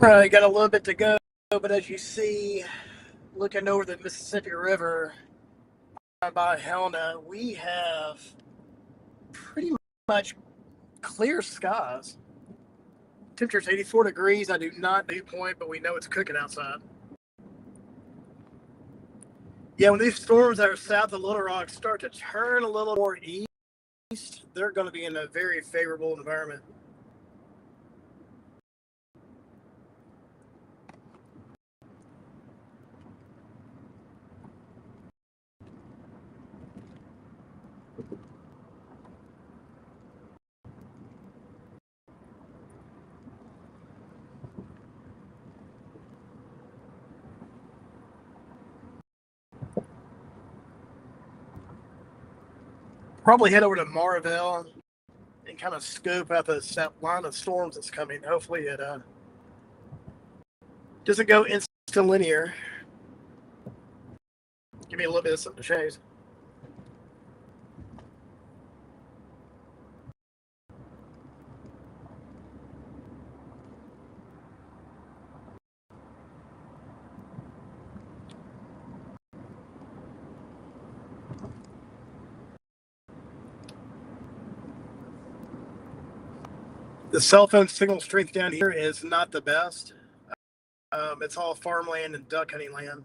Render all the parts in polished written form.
Right, got a little bit to go, but as you see, looking over the Mississippi River by Helena, we have pretty much clear skies. Temperature's 84 degrees. I do not dew point, but we know it's cooking outside. Yeah, when these storms that are south of Little Rock start to turn a little more east, they're going to be in a very favorable environment. Probably head over to Marvell and kind of scope out the line of storms that's coming. Hopefully, it doesn't go instant linear. Give me a little bit of something to chase. The cell phone signal strength down here is not the best. It's all farmland and duck hunting land.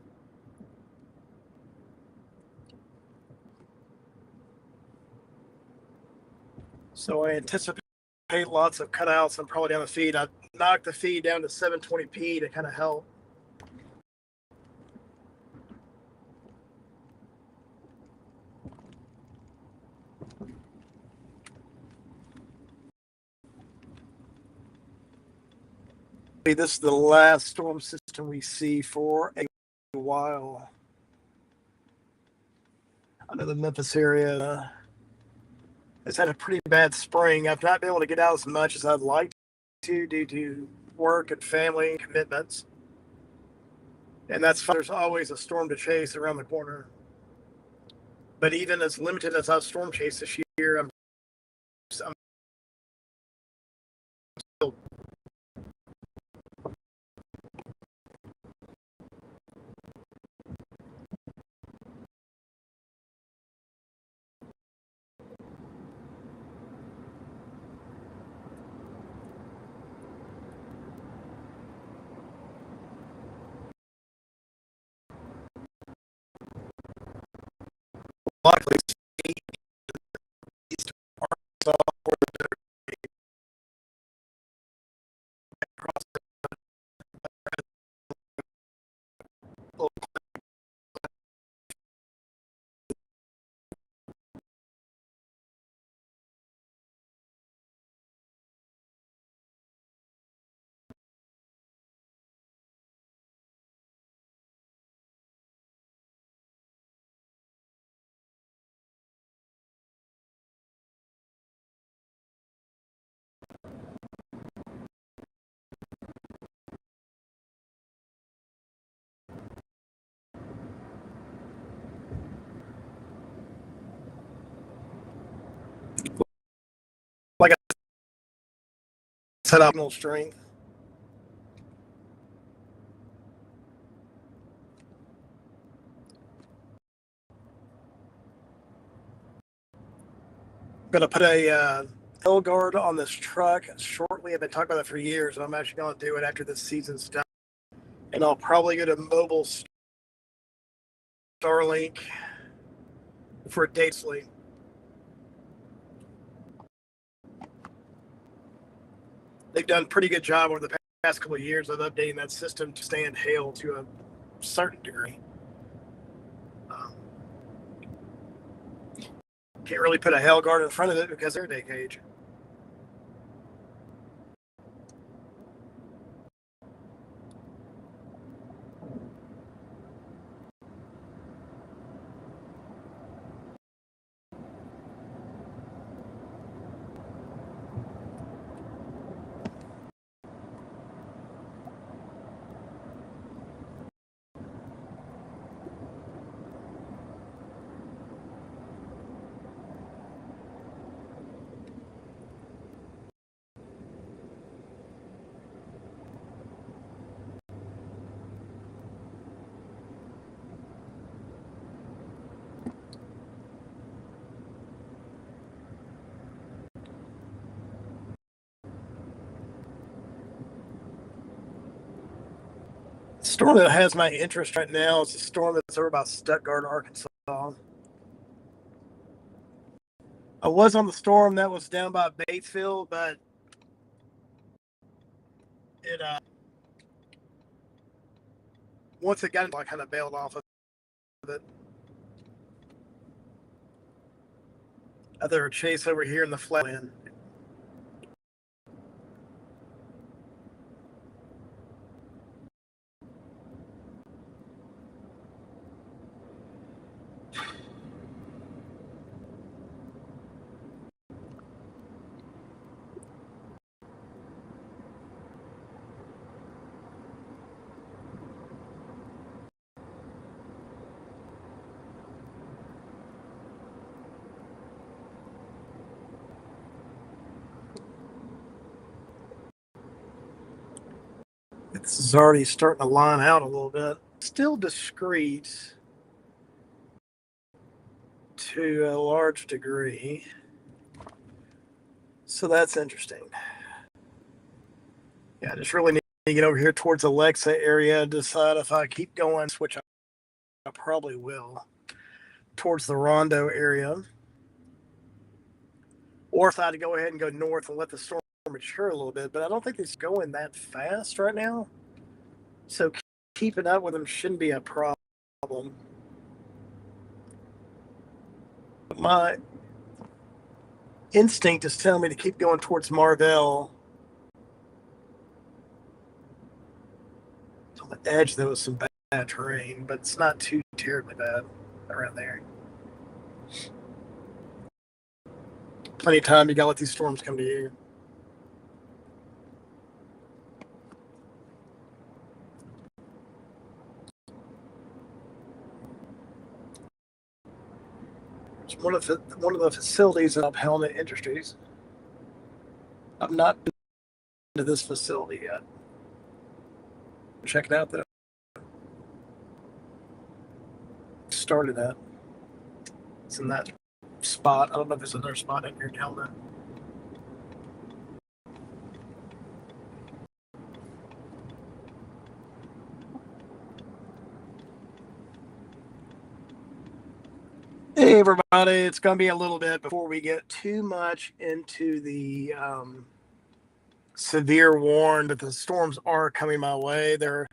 So I anticipate lots of cutouts and probably down the feed. I knocked the feed down to 720p to kind of help. This is the last storm system we see for a while. I know the Memphis area has had a pretty bad spring. I've not been able to get out as much as I'd like to due to work and family commitments. And that's fine. There's always a storm to chase around the corner. But even as limited as I've storm chased this year, I'm still likely east Arkansas like I said, optimal strength. I'm going to put a hill guard on this truck shortly. I've been talking about it for years, and I'm actually going to do it after this season's done. And I'll probably go to mobile Starlink for a date sleep. They've done a pretty good job over the past couple of years of updating that system to stand hail to a certain degree. Can't really put a hail guard in front of it because they're a day cage. storm that has my interest right now is the storm that's over by Stuttgart, Arkansas. I was on the storm that was down by Batesville, but it once it got, I kind of bailed off of it. Other chase over here in the flatland. This is already starting to line out a little bit. Still discrete to a large degree. So that's interesting. Yeah, I just really need to get over here towards Alexa area and decide if I keep going, which I probably will, towards the Rondo area. Or if I had to go ahead and go north and let the storm mature a little bit. But I don't think it's going that fast right now. So keeping up with them shouldn't be a problem. My instinct is telling me to keep going towards Marvell. On the edge, there was some bad terrain, but it's not too terribly bad around there. Plenty of time. You gotta let these storms come to you. It's one of the facilities of Helmet Industries. I've not been to this facility yet. Check it out though. Started at. It's in that spot. I don't know if there's another spot in here in Helmet. Hey everybody, it's going to be a little bit before we get too much into the severe warn that the storms are coming my way. They're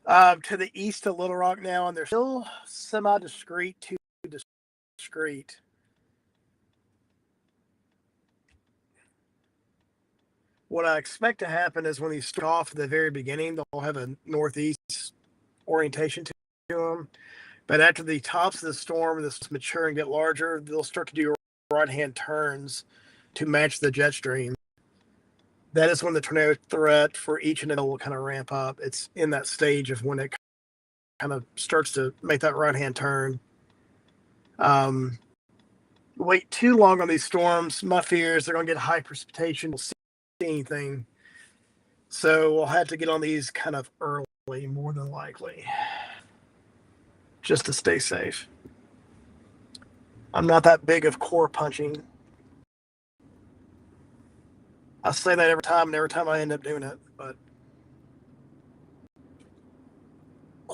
to the east of Little Rock now, and they're still semi-discreet to discreet. What I expect to happen is when these start off at the very beginning, they'll have a northeast orientation to them. But after the tops of the storm, this mature and get larger, they'll start to do right-hand turns to match the jet stream. That is when the tornado threat for each and every will kind of ramp up. It's in that stage of when it kind of starts to make that right-hand turn. Wait too long on these storms. My fear is they're going to get high precipitation. We'll see anything. So we'll have to get on these kind of early, more than likely, just to stay safe. I'm not that big of core punching. I say that every time, and every time I end up doing it. But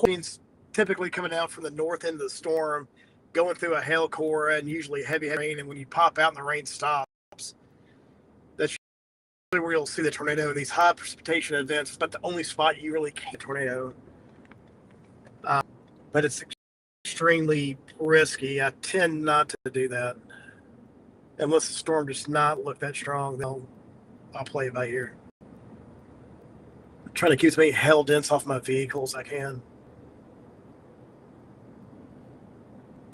means typically coming out from the north end of the storm, going through a hail core and usually heavy rain. And when you pop out and the rain stops, that's where you'll see the tornado. These high precipitation events, it's not the only spot you really can tornado. But it's extremely risky. I tend not to do that. Unless the storm does not look that strong, I'll play it by ear. I'm trying to keep as many hail dents off my vehicle as I can.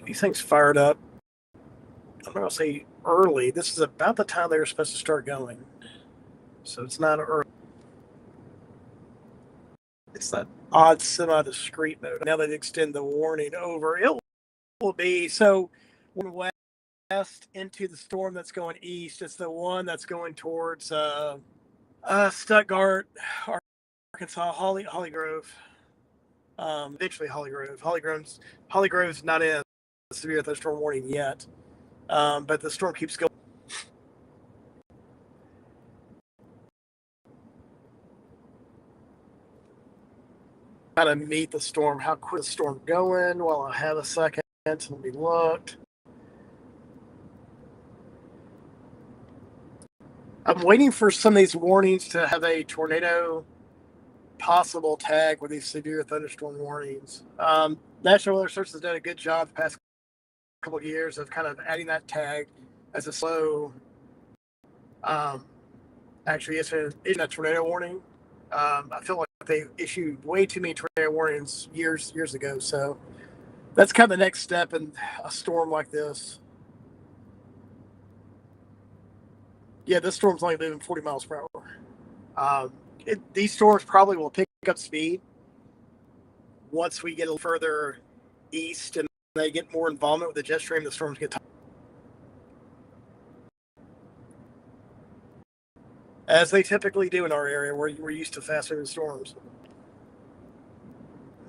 These things fired up. I'm going to say early. This is about the time they were supposed to start going. So it's not early. It's that odd semi-discreet mode. Now they extend the warning over. It will be so when west into the storm that's going east. It's the one that's going towards Stuttgart, Arkansas, Holly Grove. Eventually Holly Grove. Holly Grove's not in a severe thunderstorm warning yet, but the storm keeps going. kind of meet the storm. How quick is the storm going? While I have a second, let me look. I'm waiting for some of these warnings to have a tornado possible tag with these severe thunderstorm warnings. National Weather Service has done a good job the past couple of years of kind of adding that tag as a slow. Actually, isn't a tornado warning. I feel like they issued way too many tornado warnings years ago. So that's kind of the next step in a storm like this. Yeah, this storm's only moving 40 miles per hour. These storms probably will pick up speed once we get a little further east and they get more involvement with the jet stream. The storms get as they typically do in our area, where we're used to fast-moving storms.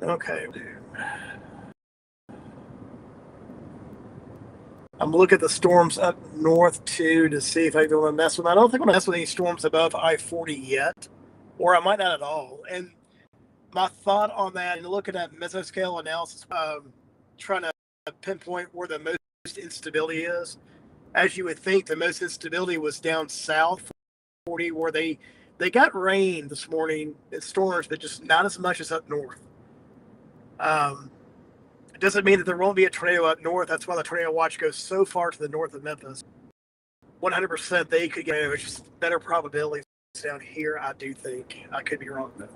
Okay. I'm looking at the storms up north too to see if I want to mess with them. I don't think I'm going to mess with any storms above I-40 yet, or I might not at all. And my thought on that, and looking at mesoscale analysis, trying to pinpoint where the most instability is. As you would think, the most instability was down south, 40, where they got rain this morning, it's storms, but just not as much as up north. It doesn't mean that there won't be a tornado up north. That's why the tornado watch goes so far to the north of Memphis. 100% they could get it, just better probabilities down here, I do think. I could be wrong, though.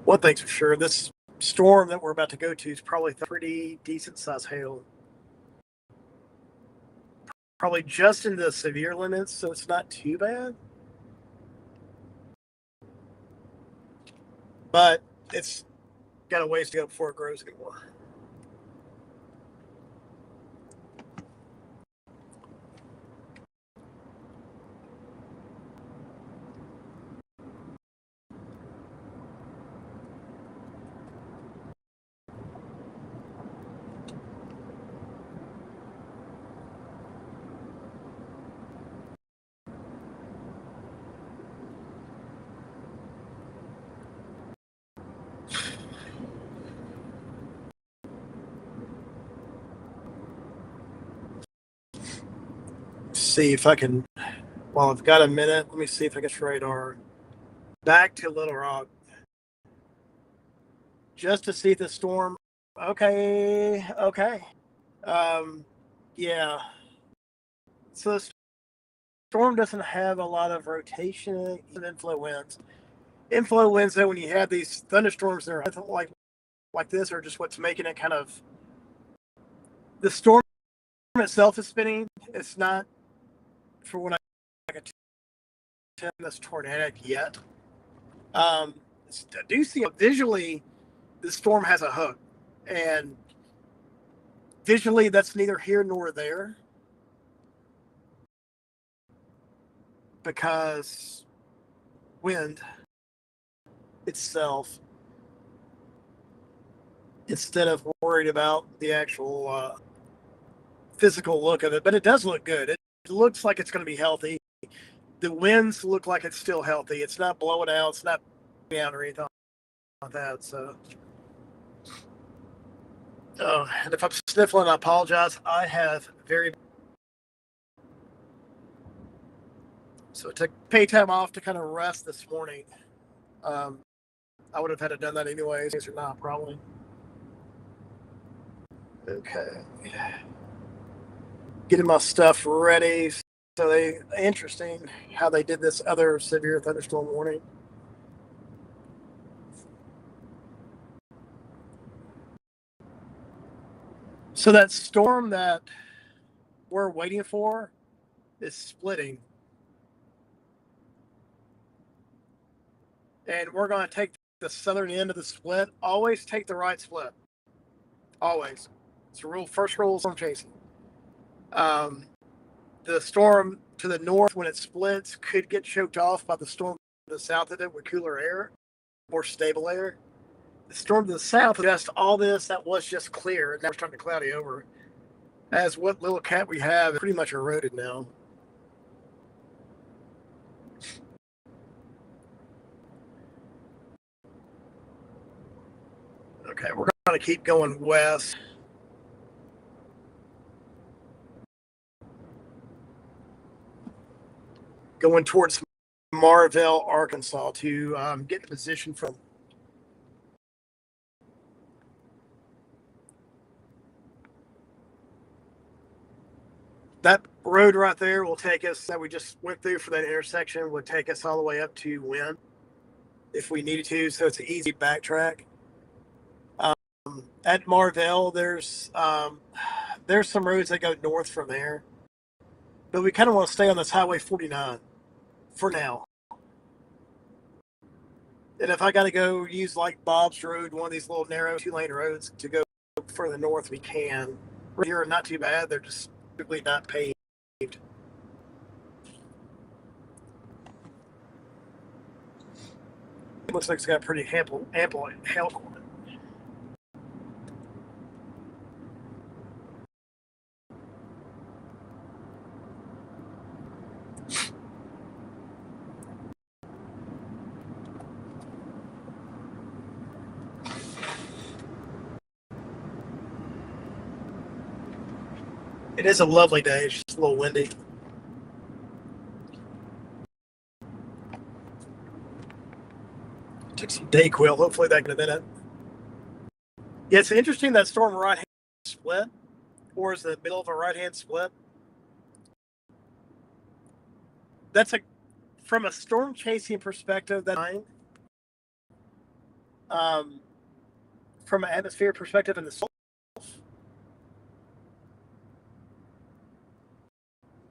One thing's for sure, this storm that we're about to go to is probably pretty decent size hail. Probably just in the severe limits, so it's not too bad. But it's got a ways to go before it grows anymore. See if I can, while I've got a minute, let me see if I get radar. Back to Little Rock. Just to see the storm. Okay. Yeah. So the storm doesn't have a lot of rotation and inflow winds. Inflow winds, though, when you have these thunderstorms, they're like this, are just what's making it kind of. The storm itself is spinning. It's not, for what I can tell, that's tornadic yet. I do see visually, the storm has a hook, and visually that's neither here nor there, because wind itself, instead of worried about the actual physical look of it, but it does look good. It looks like it's going to be healthy. The winds look like it's still healthy. It's not blowing out. It's not out or anything like that. So, and if I'm sniffling, I apologize. I have very. So to pay time off to kind of rest this morning. I would have had to done that anyways, or not, probably. Okay. Getting my stuff ready. So interesting how they did this other severe thunderstorm warning. So that storm that we're waiting for is splitting. And we're going to take the southern end of the split. Always take the right split. Always. It's a first rule of storm chasing. The storm to the north, when it splits, could get choked off by the storm to the south of it with cooler air, more stable air. The storm to the south, just all this that was just clear, and now it's starting to cloudy over. As what little cap we have is pretty much eroded now. Okay, we're going to keep going west. Going towards Marvell, Arkansas to get in position from. That road right there will take us, that we just went through for that intersection, would take us all the way up to Wynn if we needed to. So it's an easy backtrack. At Marvell, there's some roads that go north from there, but we kind of want to stay on this Highway 49 for now. And if I got to go use like Bob's Road, one of these little narrow 2-lane roads to go further north, we can. Right here are not too bad. They're just typically not paved. It looks like it's got pretty ample hail corn. It is a lovely day. It's just a little windy. Took some Dayquil. Hopefully that can have been it. Yeah, it's interesting that storm right hand split, or is the middle of a right hand split. That's from a storm chasing perspective. That's fine. From an atmosphere perspective in the south,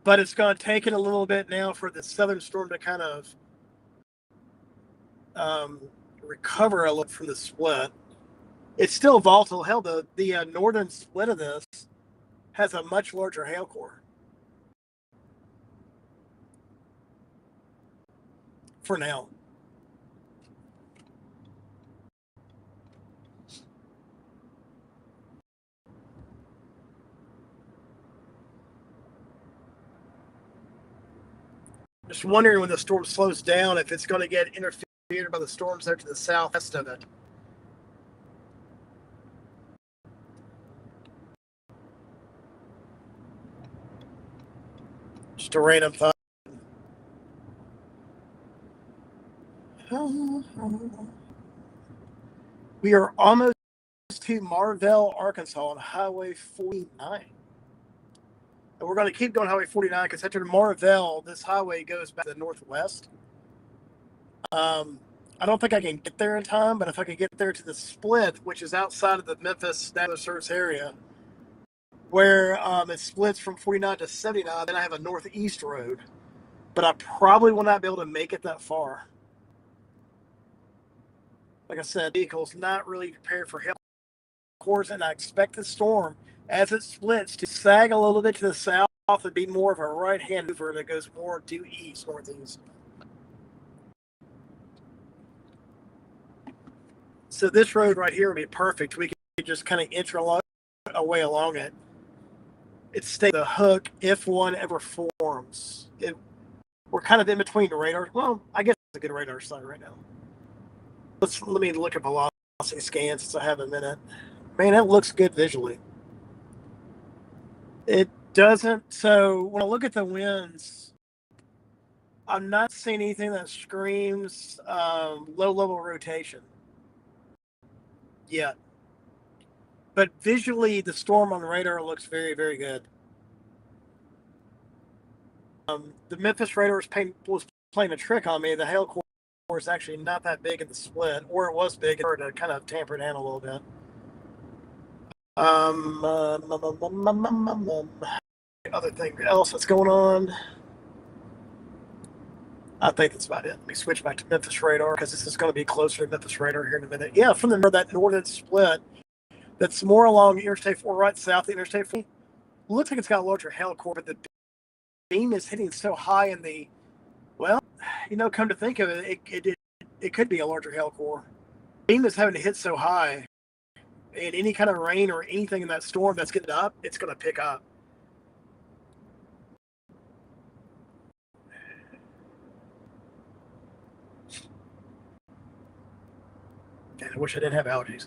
but it's going to take it a little bit now for the southern storm to kind of recover a little from the split. It's still volatile. Hell, the northern split of this has a much larger hail core. For now. Just wondering when the storm slows down if it's going to get interfered by the storms there to the southwest of it. Just a random thought. We are almost to Marvell, Arkansas on Highway 49. And we're going to keep going Highway 49 because after Marvell, this highway goes back to the northwest. I don't think I can get there in time, but if I could get there to the split, which is outside of the Memphis National Service area, where it splits from 49 to 79, then I have a northeast road. But I probably will not be able to make it that far. Like I said, vehicle's not really prepared for hail cores, and I expect the storm, as it splits, to sag a little bit to the south and be more of a right-hand mover that goes more due east, northeast. So this road right here would be perfect. We could just kind of inch away along it. It's stay the hook if one ever forms. We're kind of in between the radar. Well, I guess it's a good radar site right now. Let me look at velocity scans since I have a minute. Man, that looks good visually. It doesn't. So when I look at the winds, I'm not seeing anything that screams low-level rotation yet. But visually, the storm on the radar looks very, very good. The Memphis radar was playing a trick on me. The hail core is actually not that big in the split, or it was big, and to kind of tamper it down a little bit. Other thing else that's going on. I think that's about it. Let me switch back to Memphis radar because this is going to be closer to Memphis radar here in a minute. Yeah, from that northern split, that's more along Interstate 4, right south of Interstate 4. Looks like it's got a larger hail core, but the beam is hitting so high in the. Well, come to think of it, it could be a larger hail core. The beam is having to hit so high, and any kind of rain or anything in that storm that's getting up, it's going to pick up. And I wish I didn't have allergies.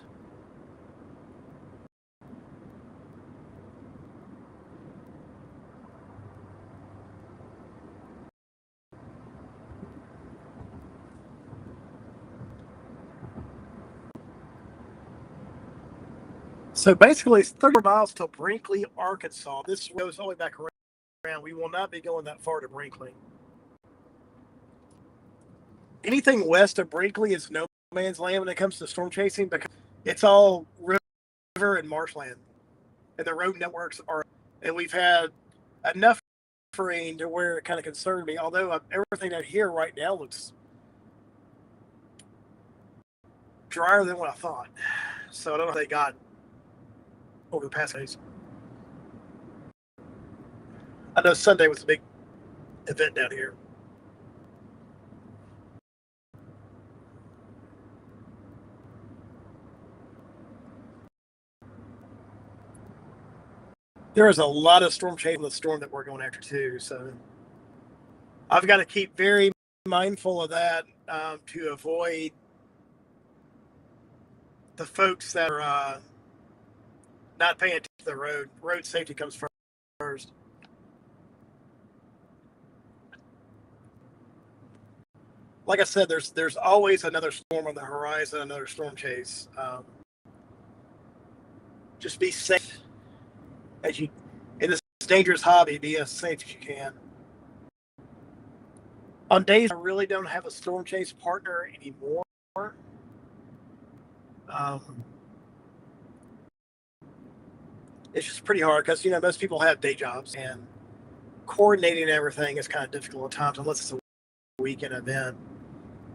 So basically, it's 30 miles to Brinkley, Arkansas. This goes all the way back around. We will not be going that far to Brinkley. Anything west of Brinkley is no man's land when it comes to storm chasing because it's all river and marshland, and the road networks are. And we've had enough rain to where it kind of concerned me. Although everything out here right now looks drier than what I thought. So I don't know if they got over the past days. I know Sunday was a big event down here. There is a lot of storm chasing the storm that we're going after too. So I've got to keep very mindful of that to avoid the folks that are not paying attention to the road. Road safety comes first. Like I said, there's always another storm on the horizon, another storm chase. Just be safe as you in this dangerous hobby. Be as safe as you can. On days I really don't have a storm chase partner anymore. Um, it's just pretty hard because most people have day jobs and coordinating everything is kind of difficult at times unless it's a weekend event.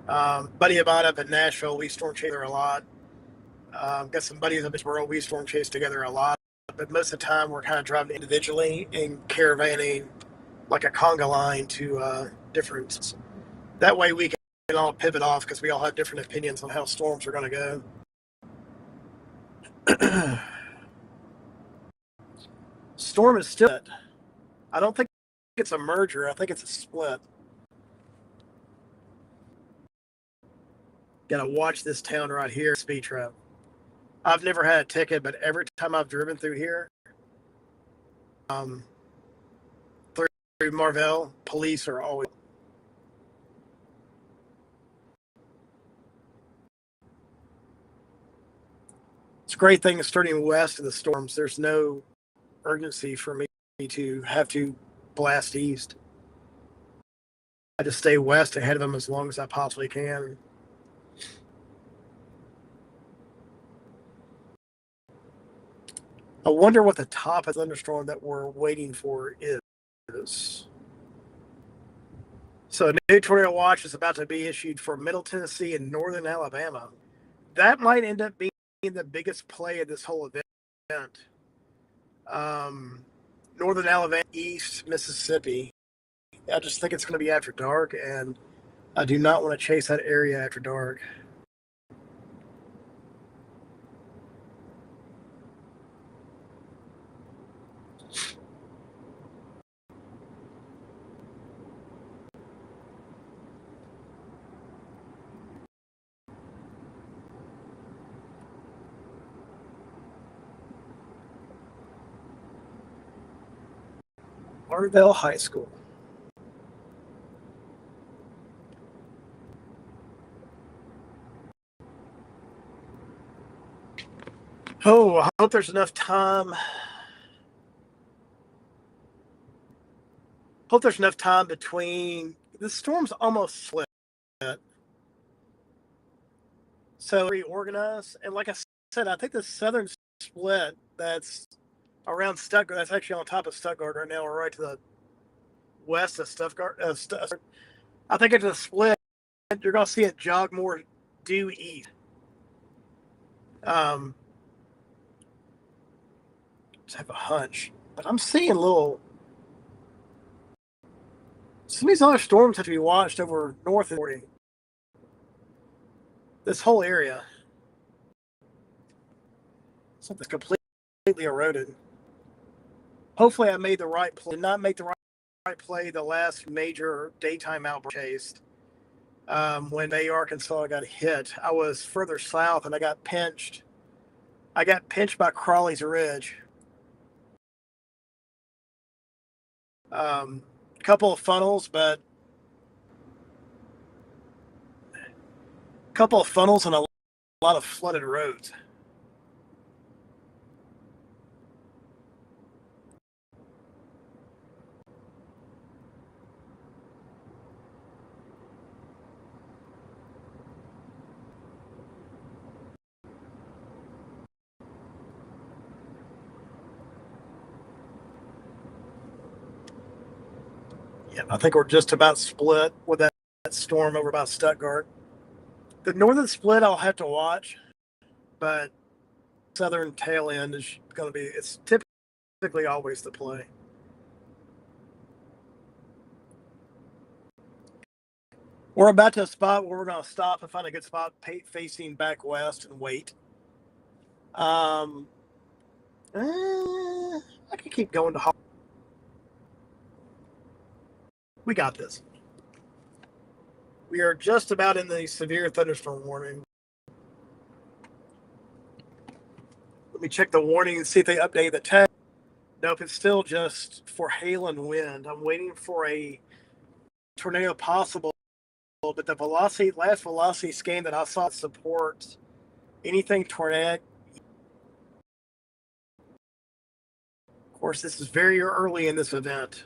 Buddy of mine up in Nashville, we storm chase a lot. Got some buddies up in Borough, we storm chase together a lot. But most of the time, we're kind of driving individually and caravanning like a conga line to different. That way, we can all pivot off because we all have different opinions on how storms are going to go. Storm is still. I don't think it's a merger. I think it's a split. Got to watch this town right here, speed trap. I've never had a ticket, but every time I've driven through here, through Marvell, police are always. It's a great thing starting west of the storms. There's no urgency for me to have to blast east. I just stay west ahead of them as long as I possibly can. I wonder what the top of the thunderstorm that we're waiting for is. So a new tornado watch is about to be issued for Middle Tennessee and northern Alabama. That might end up being the biggest play of this whole event. Northern Alabama, East Mississippi. I just think it's going to be after dark, and I do not want to chase that area after dark. Marvell High School. Oh, I hope there's enough time. Hope there's enough time between the storm's almost split. So reorganize. And like I said, I think the southern split that's around Stuttgart, that's actually on top of Stuttgart right now. We're right to the west of Stuttgart. I think it's a split. You're going to see it jog more due east. Just have a hunch. But I'm seeing some of these other storms have to be watched over north of 40. This whole area. Something's completely eroded. Hopefully I made the right play. Did not make the right play the last major daytime outbreak chased. When Bay, Arkansas got hit, I was further south and I got pinched. I got pinched by Crawley's Ridge. Couple of funnels, but a couple of funnels and a lot of flooded roads. Yeah, I think we're just about split with that storm over by Stuttgart. The northern split I'll have to watch, but southern tail end is going to be, it's typically always the play. We're about to a spot where we're going to stop and find a good spot facing back west and wait. I can keep going to. We got this. We are just about in the severe thunderstorm warning. Let me check the warning and see if they update the text. Nope, it's still just for hail and wind. I'm waiting for a tornado possible, but the last velocity scan that I saw supports anything tornadic. Of course, this is very early in this event.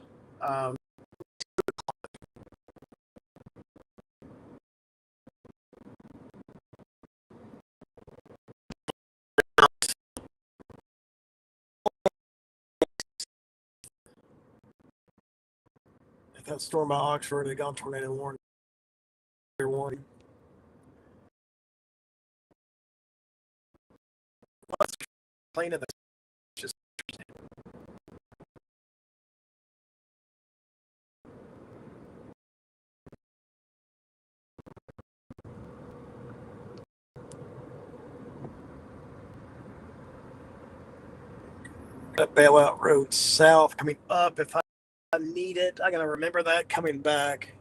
If that storm by Oxford, they got tornado warning. Plane of the just that bailout road south coming up. If I need it, I gotta remember that coming back.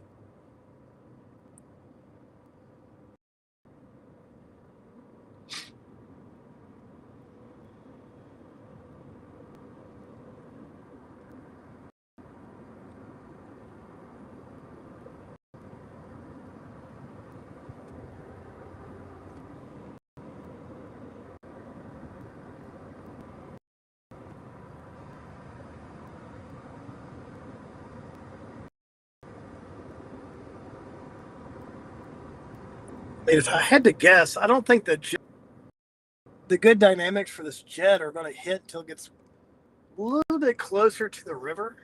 If I had to guess, I don't think the good dynamics for this jet are going to hit until it gets a little bit closer to the river.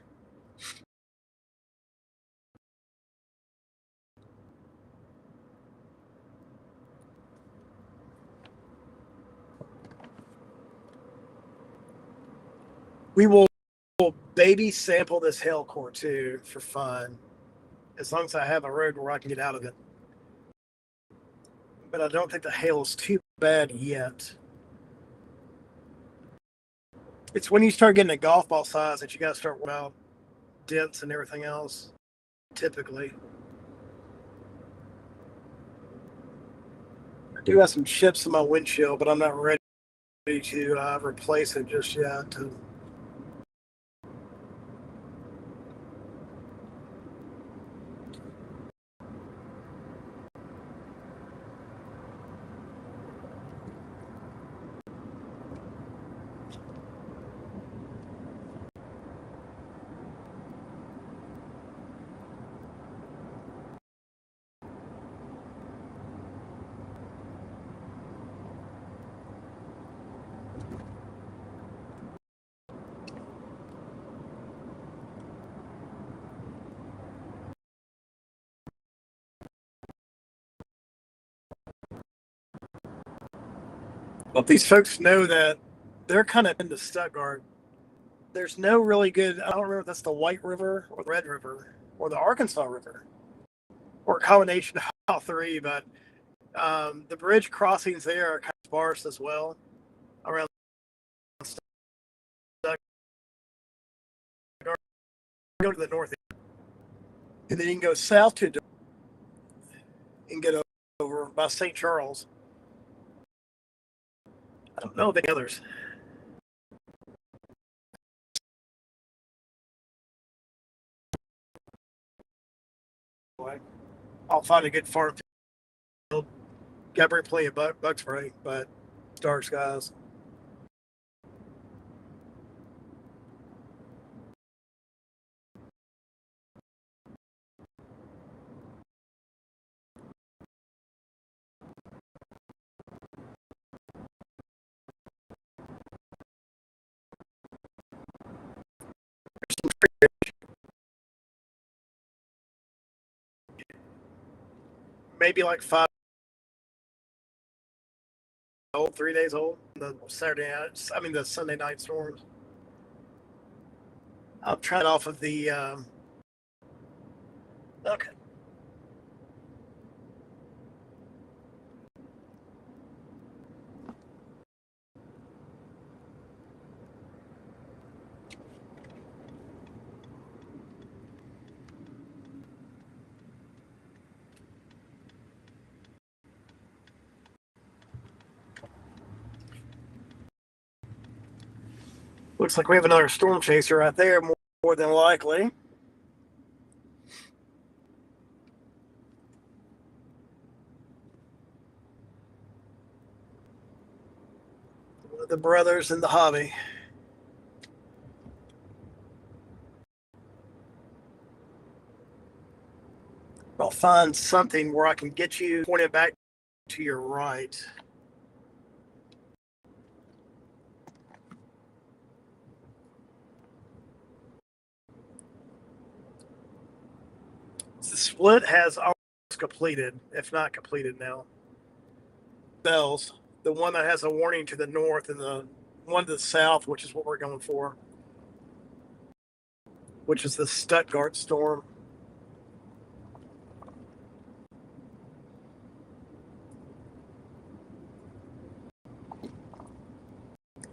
We will baby sample this hail core too for fun, as long as I have a road where I can get out of it. But I don't think the hail is too bad yet. It's when you start getting a golf ball size that you got to start worrying about dents and everything else, typically. I do have some chips in my windshield, but I'm not ready to replace it just yet. Well, these folks know that they're kind of into Stuttgart. There's no really good. I don't remember if that's the White River or the Red River or the Arkansas River or a combination of all three. But the bridge crossings there are kind of sparse as well around Stuttgart. Go to the north, and then you can go south to and get over by St. Charles. I don't know of any others. I'll find a good farm field. Got to bring plenty of bug spray, but dark skies. maybe like 5 old, 3 days old. The Saturday night, I mean the Sunday night storms. I'll try it off of the. Okay. Looks like we have another storm chaser right there, more than likely. The brothers in the hobby. I'll find something where I can get you pointed back to your right. The split has almost completed, if not completed now. Bells, the one that has a warning to the north and the one to the south, which is what we're going for, which is the Stuttgart storm.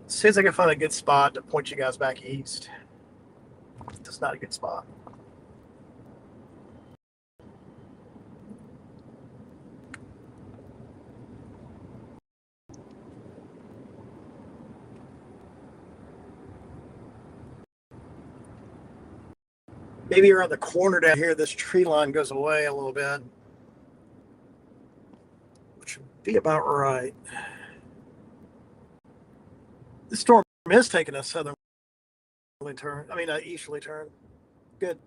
See if I can find a good spot to point you guys back east. It's not a good spot. Maybe around the corner down here, this tree line goes away a little bit, which would be about right. The storm is taking a southerly turn. I mean, an easterly turn. Good.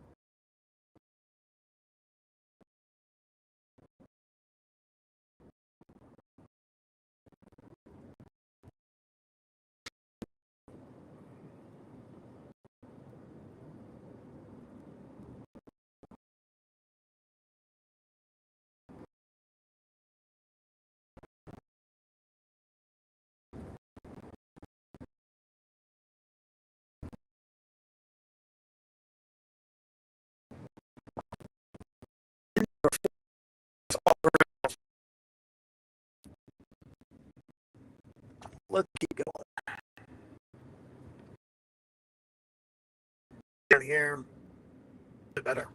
Let's keep going. Down here, a bit better.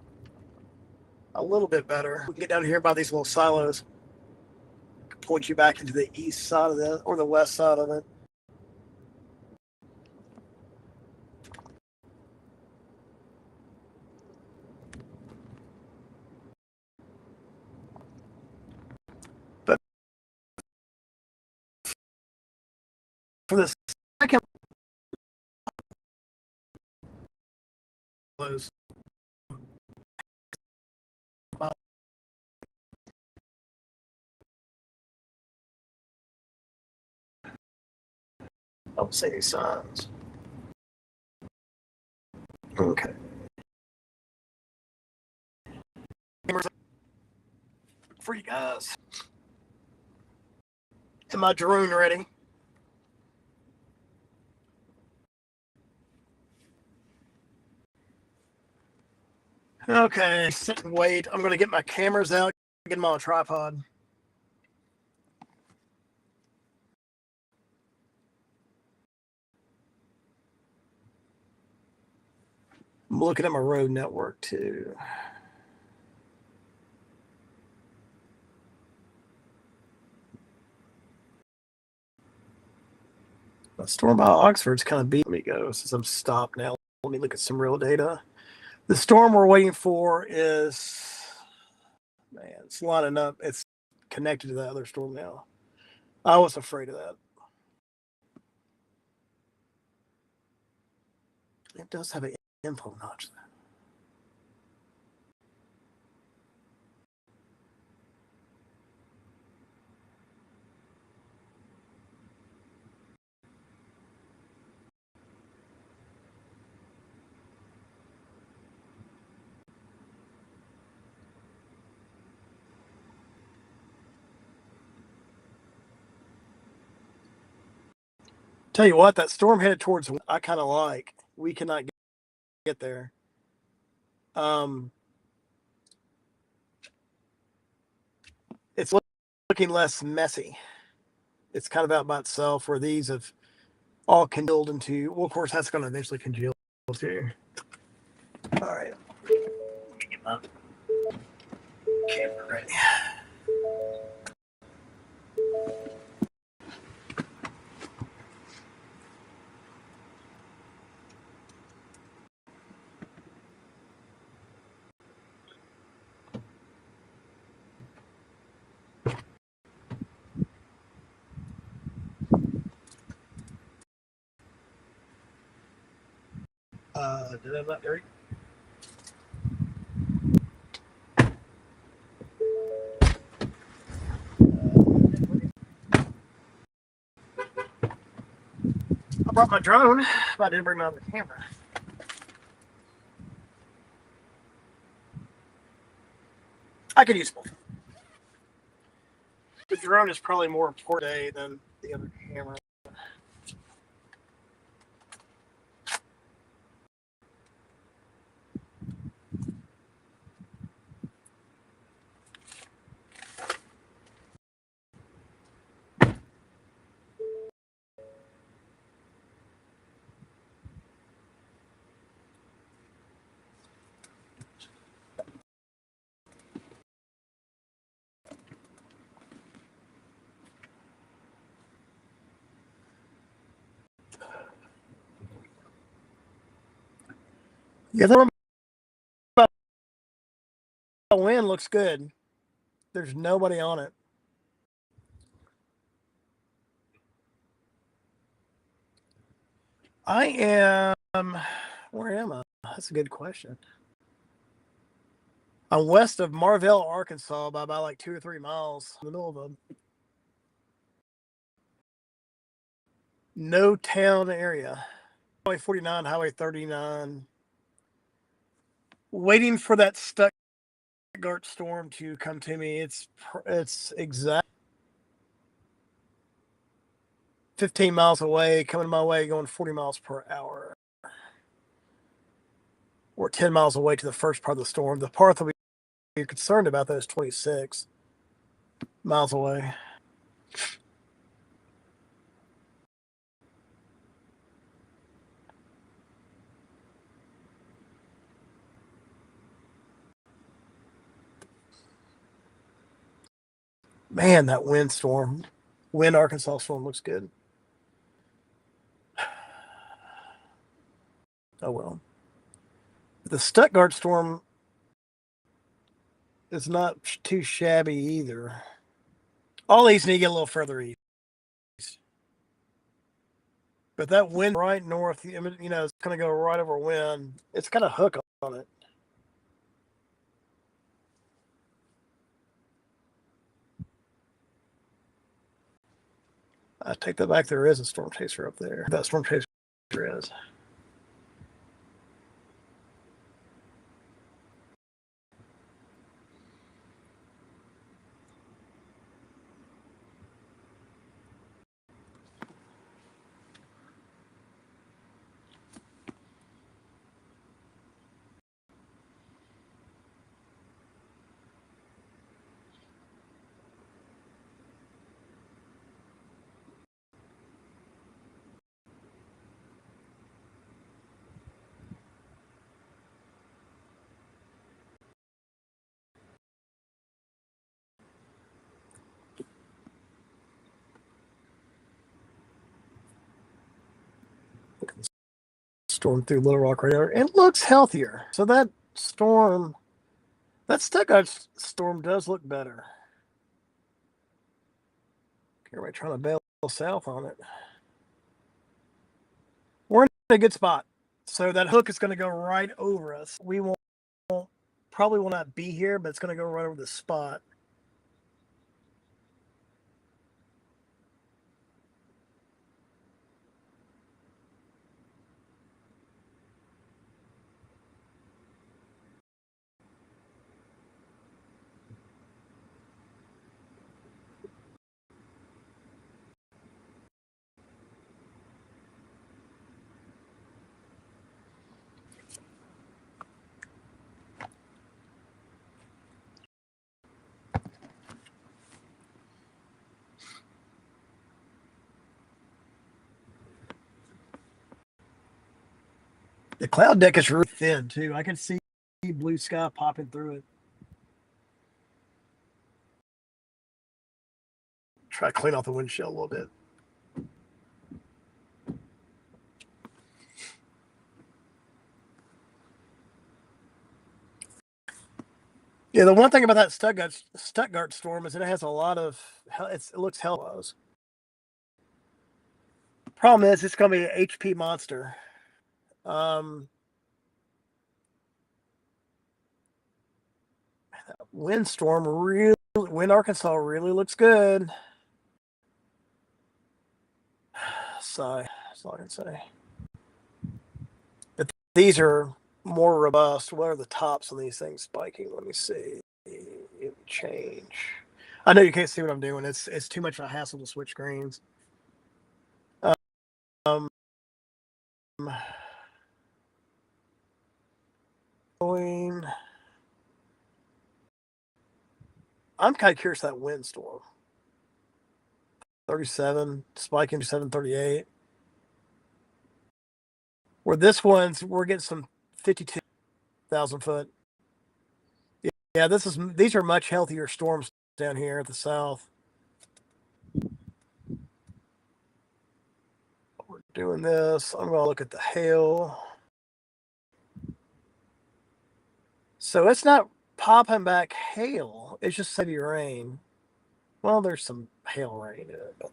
A little bit better. We can get down here by these little silos. Point you back into the east side of it or the west side of it. But for the second close, I don't see any signs. Okay. For you guys. Am I drone ready? Okay, sit and wait. I'm going to get my cameras out, get them on a tripod. I'm looking at my road network too. The storm by Oxford's kind of beat me. Go since I'm stopped now. Let me look at some real data. The storm we're waiting for is, man, it's lining up. It's connected to that other storm now. I was afraid of that. It does have an info notch. Tell you what, that storm headed towards I kind of like. We cannot get there. It's looking less messy. It's kind of out by itself, where these have all congealed into. Well, of course, that's going to eventually congeal too. All right. Get my camera ready. Did I not dirty? I brought my drone, but I didn't bring my other camera. I could use both. The drone is probably more important today than the other camera. Yeah, the wind looks good. There's nobody on it. I am. Where am I? That's a good question. I'm west of Marvell, Arkansas, by about like 2 or 3 miles, in the middle of a no town area. Highway 49, Highway 39. Waiting for that Stuttgart storm to come to me. It's exact 15 miles away, coming my way, going 40 miles per hour. Or 10 miles away to the first part of the storm. The part that we're concerned about, that is 26 miles away. Man, that wind Arkansas storm looks good. Oh well. The Stuttgart storm is not too shabby either. All these need to get a little further east. But that wind right north, it's going to go right over wind. It's got a hook on it. I take that back. There is a storm chaser up there. That storm chaser is. Storm through Little Rock right there. It looks healthier. So that Stuttgart storm does look better. Everybody trying to bail south on it. We're in a good spot. So that hook is going to go right over us. We probably will not be here, but it's going to go right over the spot. The cloud deck is really thin too. I can see blue sky popping through it. Try to clean off the windshield a little bit. Yeah, the one thing about that Stuttgart storm is that it has a lot of. It looks hell. Problem is, it's going to be an HP monster. Windstorm really, Wind Arkansas really looks good. Sigh. That's all I can say. But these are more robust. What are the tops on these things spiking? Let me see. It change. I know you can't see what I'm doing. It's too much of a hassle to switch screens. Um, going. I'm kind of curious that windstorm. 37, spiking to 738. Where this one's, we're getting some 52,000 foot. Yeah, these are much healthier storms down here at the south. We're doing this. I'm going to look at the hail. So it's not popping back hail. It's just heavy rain. Well, there's some hail rain in it. But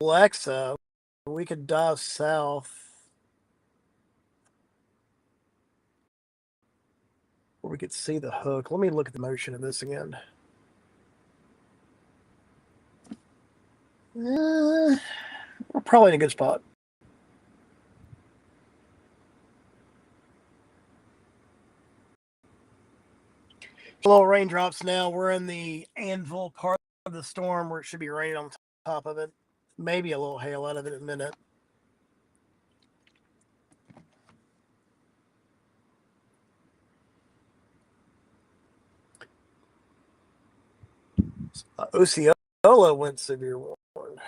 Alexa, we could dive south where we could see the hook. Let me look at the motion of this again. We're probably in a good spot. Little raindrops now. We're in the anvil part of the storm where it should be raining on top of it. Maybe a little hail out of it in a minute. Osceola went severe warning.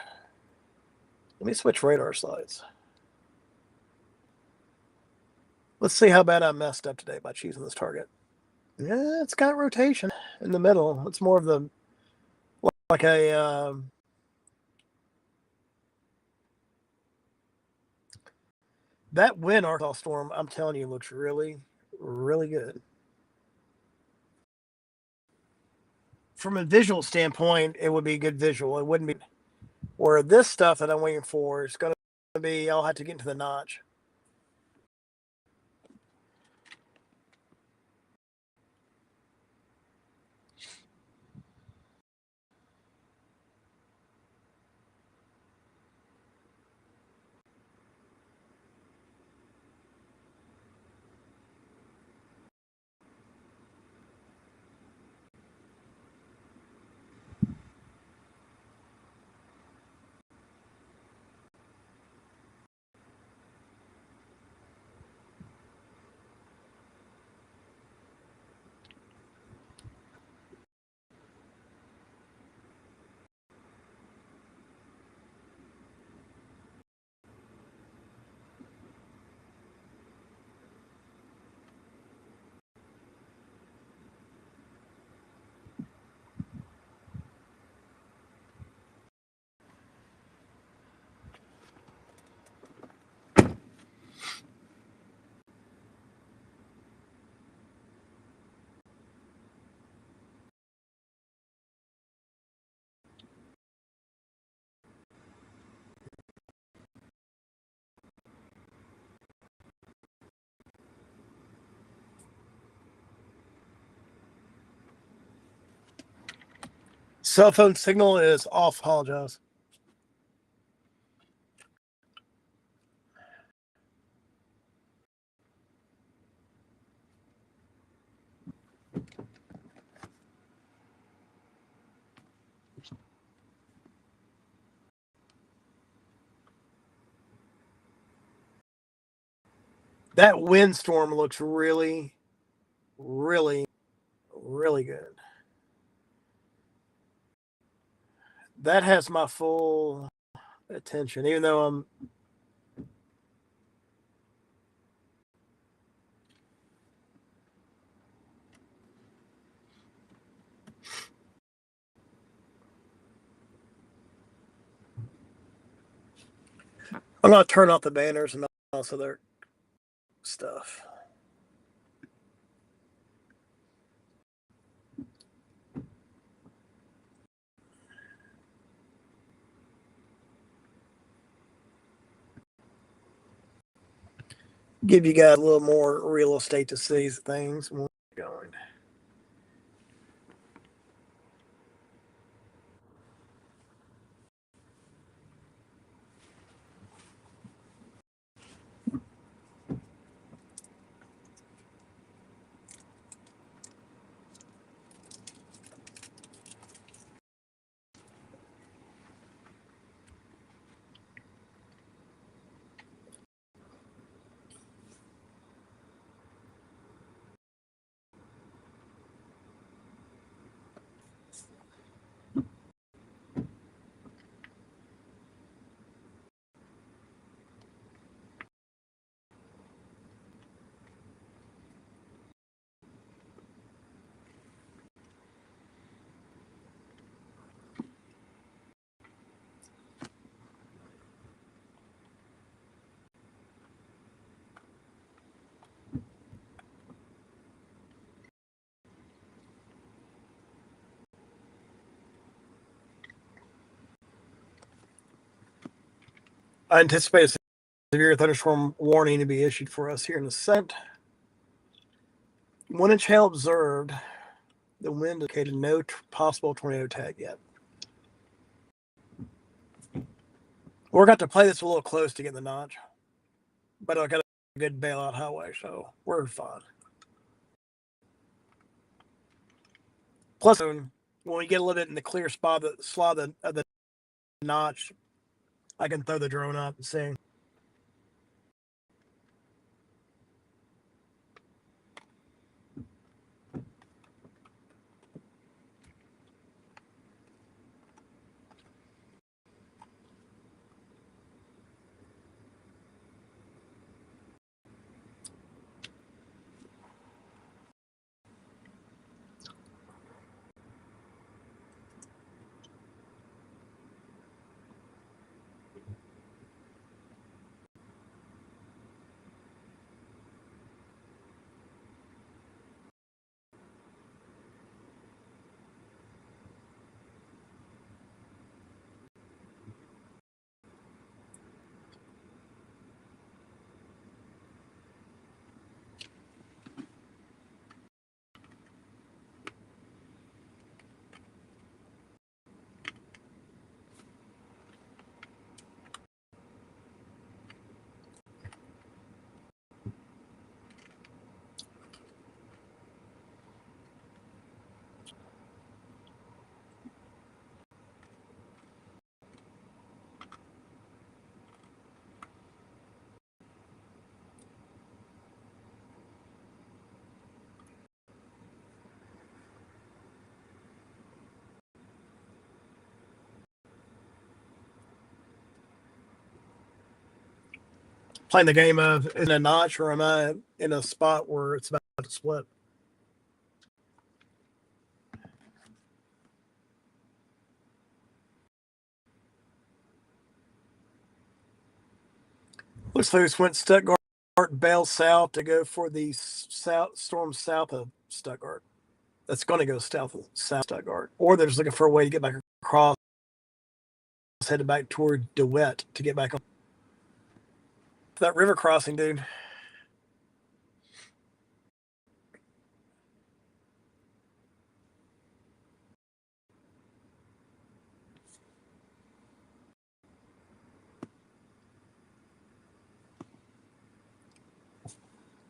Let me switch radar slides. Let's see how bad I messed up today by choosing this target. Yeah, it's got rotation in the middle. It's more of the like a that Wind Arkansas storm. I'm telling you, looks really, really good. From a visual standpoint, it would be a good visual. It wouldn't be where this stuff that I'm waiting for is going to be. I'll have to get into the notch. Cell phone signal is off. Apologize. That windstorm looks really, really really good. That has my full attention, even though I'm going to turn off the banners and also their stuff. Give you guys a little more real estate to see things when we're going. I anticipate a severe thunderstorm warning to be issued for us here in the cent. Windage hail observed. The wind indicated no possible tornado tag yet. We're going to play this a little close to get the notch, but I got a good bailout highway, so we're fine. Plus, when we get a little bit in the clear spot of the notch, I can throw the drone up and see. Playing the game of in a notch, or am I in a spot where it's about to split? Looks like we went Stuttgart, Bale south to go for the storm south of Stuttgart. That's going to go south Stuttgart, or they're just looking for a way to get back across, headed back toward DeWitt to get back on that river crossing, dude.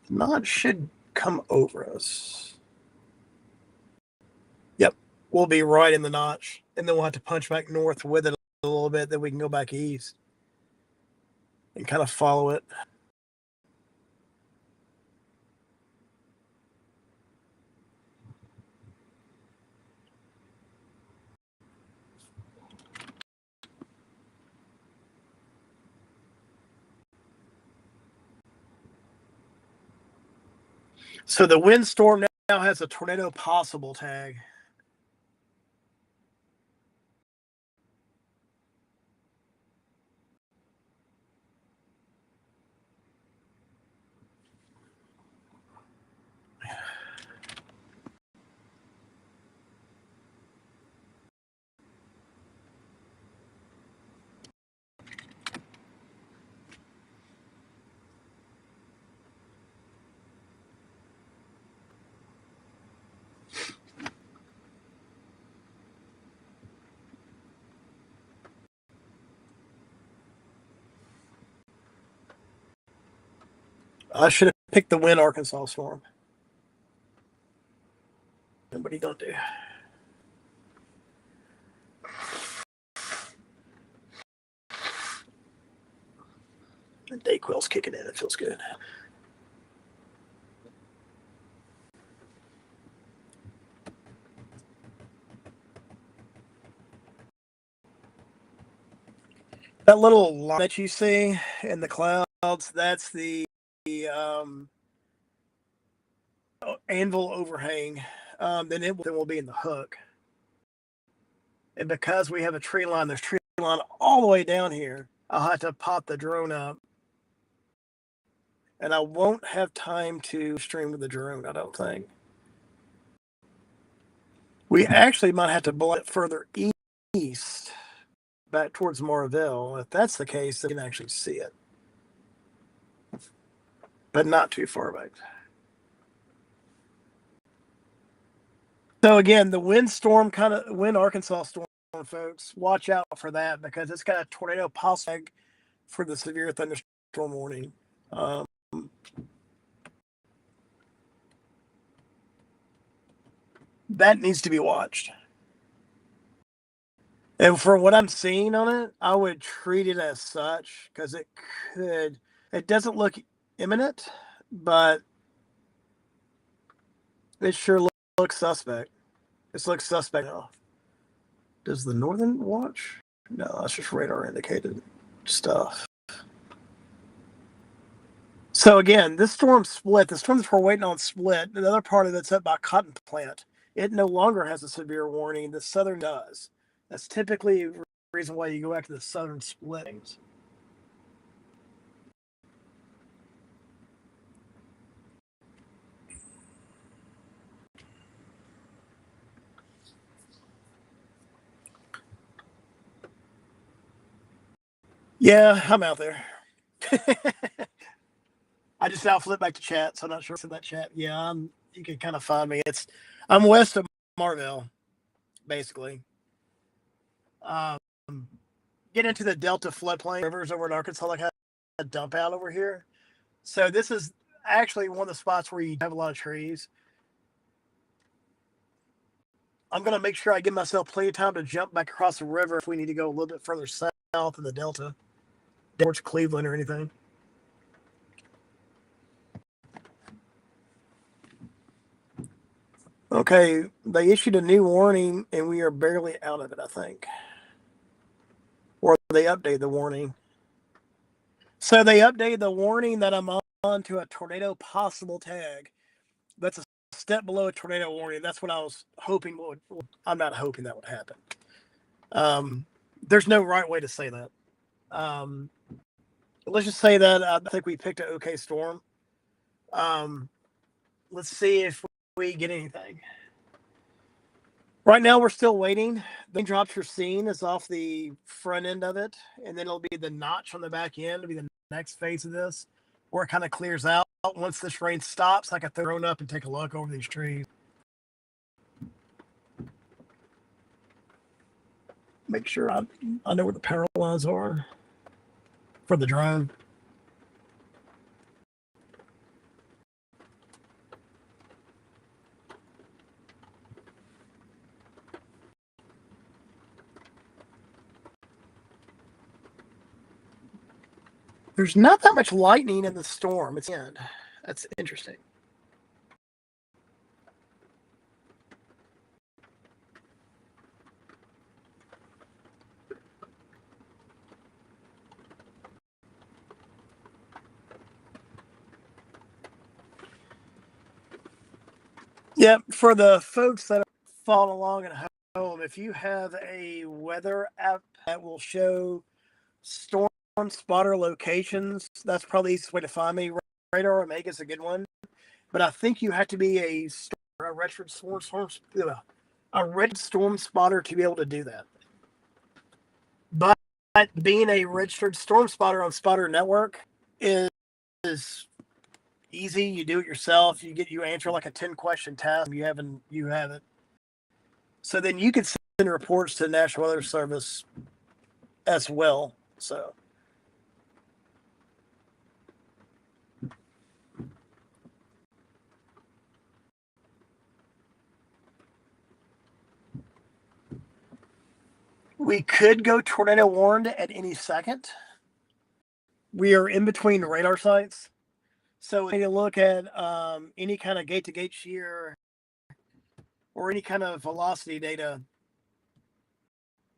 Not should come over us. Yep, we'll be right in the notch, and then we'll have to punch back north with it a little bit. Then we can go back east and kind of follow it. So the windstorm now has a tornado possible tag. I should have picked the Win Arkansas storm. What are you gonna do? The Dayquil's kicking in. It feels good. That little line that you see in the clouds, that's the anvil overhang. Then it will be in the hook. And because we have a tree line, there's tree line all the way down here. I'll have to pop the drone up. And I won't have time to stream with the drone, I don't think. We actually might have to blow it further east, back towards Moraville. If that's the case, then you can actually see it. But not too far back. So again, the Win Arkansas storm, folks, watch out for that because it's got a tornado possible for the severe thunderstorm warning. That needs to be watched. And for what I'm seeing on it, I would treat it as such because it doesn't look imminent, but it sure looks suspect. It looks suspect now. Does the Northern watch? No, that's just radar indicated stuff. So again, this storm split. The storm that we're waiting on split. Another part of it's up by Cotton Plant. It no longer has a severe warning. The southern does. That's typically the reason why you go back to the southern splittings. Yeah, I'm out there. I just now flipped back to chat, so I'm not sure if in that chat. Yeah, you can kind of find me. I'm west of Marville, basically. Get into the Delta floodplain rivers over in Arkansas, like a dump out over here. So this is actually one of the spots where you have a lot of trees. I'm going to make sure I give myself plenty of time to jump back across the river if we need to go a little bit further south in the Delta, towards Cleveland or anything. Okay, they issued a new warning and we are barely out of it, I think. Or they updated the warning. So they updated the warning that I'm on to a tornado possible tag. That's a step below a tornado warning. That's what I was hoping would. I'm not hoping that would happen. There's no right way to say that. Let's just say that I think we picked an okay storm. Let's see if we get anything. Right now, we're still waiting. The drops you're seeing is off the front end of it, and then it'll be the notch on the back end. It'll be the next phase of this, where it kind of clears out. Once this rain stops, I can throw it up and take a look over these trees. Make sure I know where the power lines are for the drone. There's not that much lightning in the storm. It's in. That's interesting. Yeah, for the folks that are following along at home, if you have a weather app that will show storm spotter locations, that's probably the easiest way to find me. Radar Omega is a good one, but I think you have to be a registered a registered storm spotter to be able to do that. But being a registered storm spotter on Spotter Network is easy. You do it yourself. You answer like a 10-question task. You have it. So then you can send reports to the National Weather Service as well. So we could go tornado warned at any second. We are in between radar sites. So we need to look at any kind of gate to gate shear or any kind of velocity data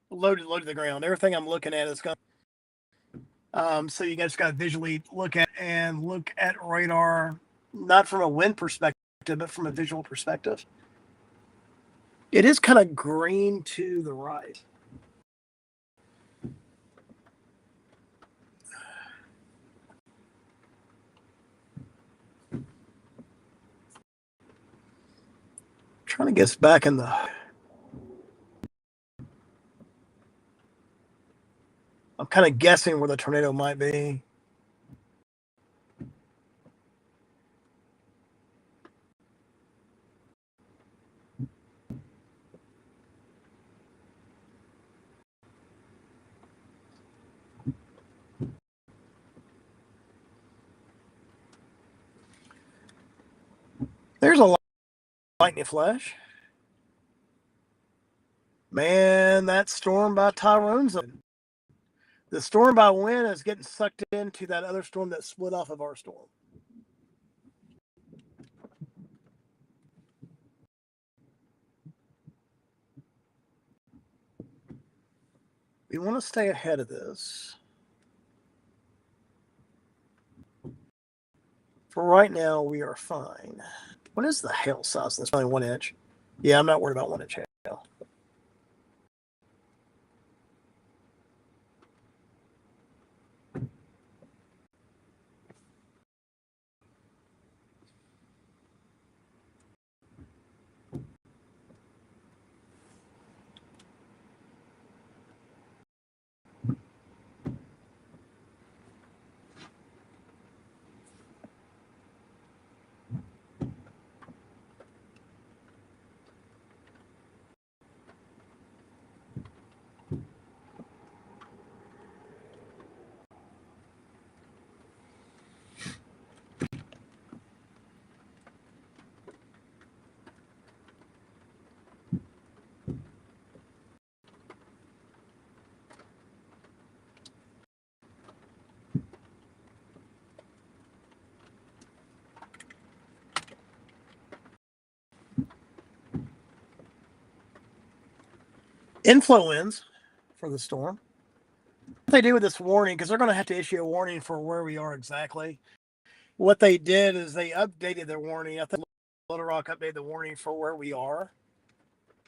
loaded to the ground. Everything I'm looking at is going. So you guys got to visually look at radar, not from a wind perspective, but from a visual perspective. It is kind of green to the right. Trying to get back in the. I'm kind of guessing where the tornado might be. There's a lightning flash. Man, that storm by Tyrone's. The storm by wind is getting sucked into that other storm that split off of our storm. We want to stay ahead of this. For right now, we are fine. What is the hail size? That's only 1 inch. Yeah, I'm not worried about 1 inch hail. Inflow winds for the storm. What they do with this warning, because they're going to have to issue a warning for where we are exactly. What they did is they updated their warning. I think Little Rock updated the warning for where we are,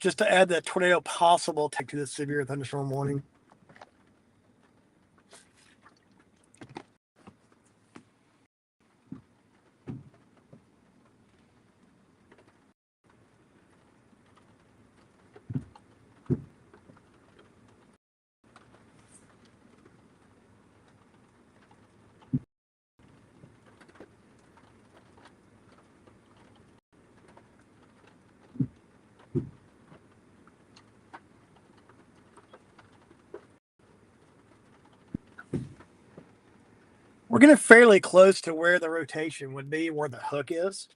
just to add the tornado possible to the severe thunderstorm warning. We're getting fairly close to where the rotation would be, where the hook is.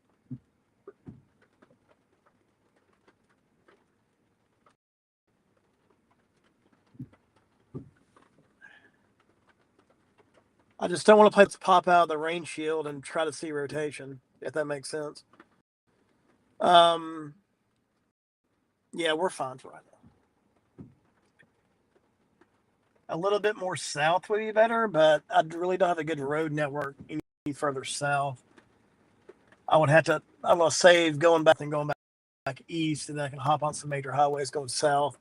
I just don't want to pop out of the rain shield and try to see rotation, if that makes sense. Yeah, we're fine for right now. A little bit more south would be better, but I really don't have a good road network any further south. I'm gonna save going back and going back east, and then I can hop on some major highways going south.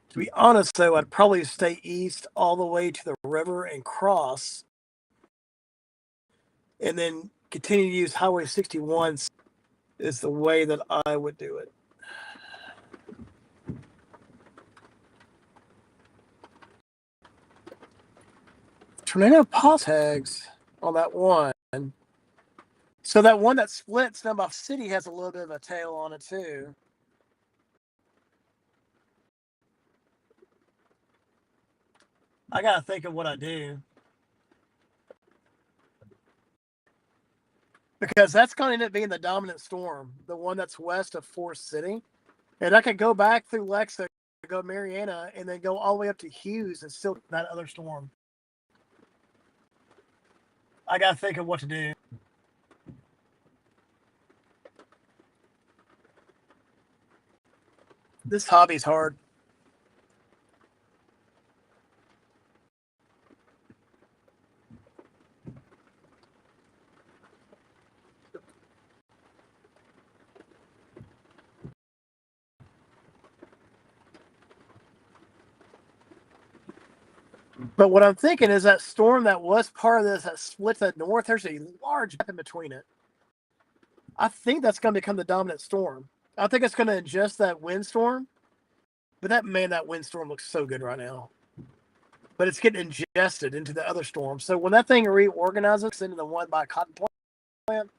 To be honest, though, I'd probably stay east all the way to the river and cross, and then continue to use Highway 61 is the way that I would do it. Tornado pause tags on that one. So that one that splits down by city has a little bit of a tail on it too. I gotta think of what I do. Because that's going to end up being the dominant storm, the one that's west of Forest City. And I could go back through Lexa, go Mariana, and then go all the way up to Hughes and still that other storm. I got to think of what to do. This hobby's hard. But what I'm thinking is that storm that was part of this that splits that north, there's a large gap in between it. I think that's going to become the dominant storm. I think it's going to ingest that windstorm. But that windstorm looks so good right now. But it's getting ingested into the other storm. So when that thing reorganizes into the one by Cotton Plant,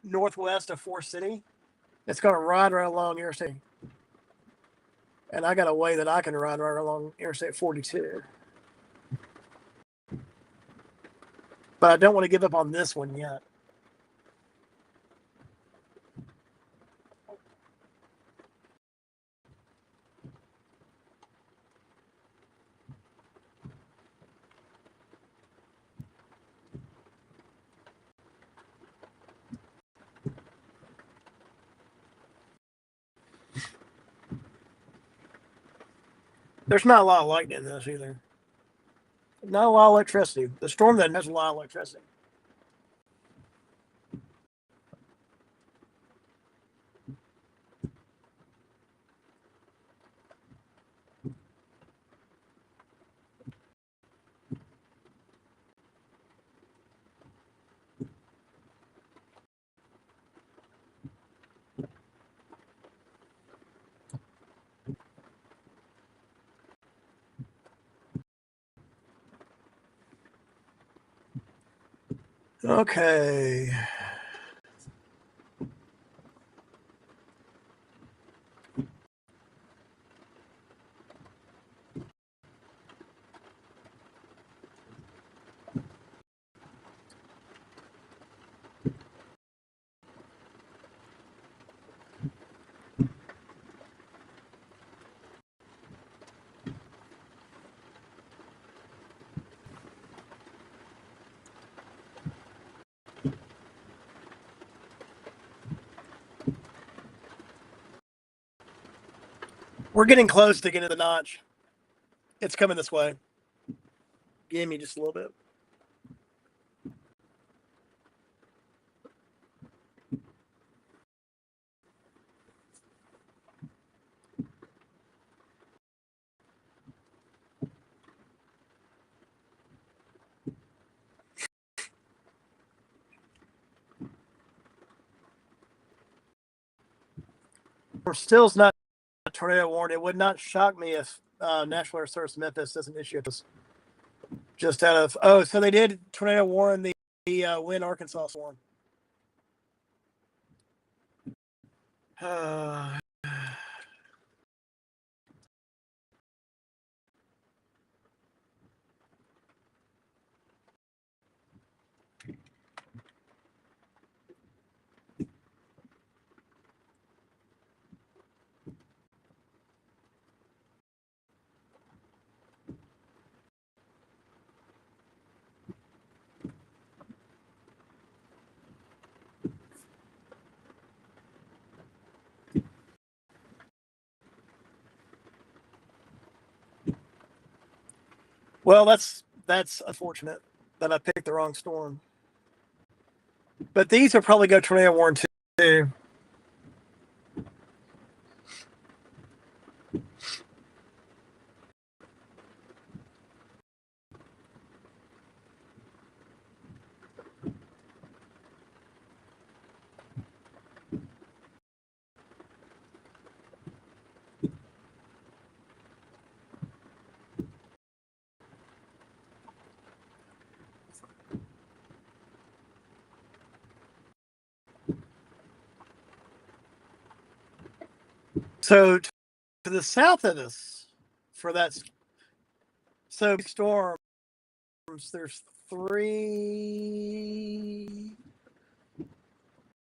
northwest of Forest City, it's going to ride right along Interstate. And I got a way that I can ride right along Interstate 42. But I don't want to give up on this one yet. There's not a lot of lightning in this either. Not a lot of electricity. The storm that has a lot of electricity. Okay. We're getting close to getting to the notch. It's coming this way. Give me just a little bit. We're still not tornado warned. It would not shock me if National Air Service Memphis doesn't issue this. Just out of so they did tornado warn the Wynn, Arkansas storm. Well, that's unfortunate that I picked the wrong storm. But these will probably go tornado warning too. So to the south of us, for that, so storms, there's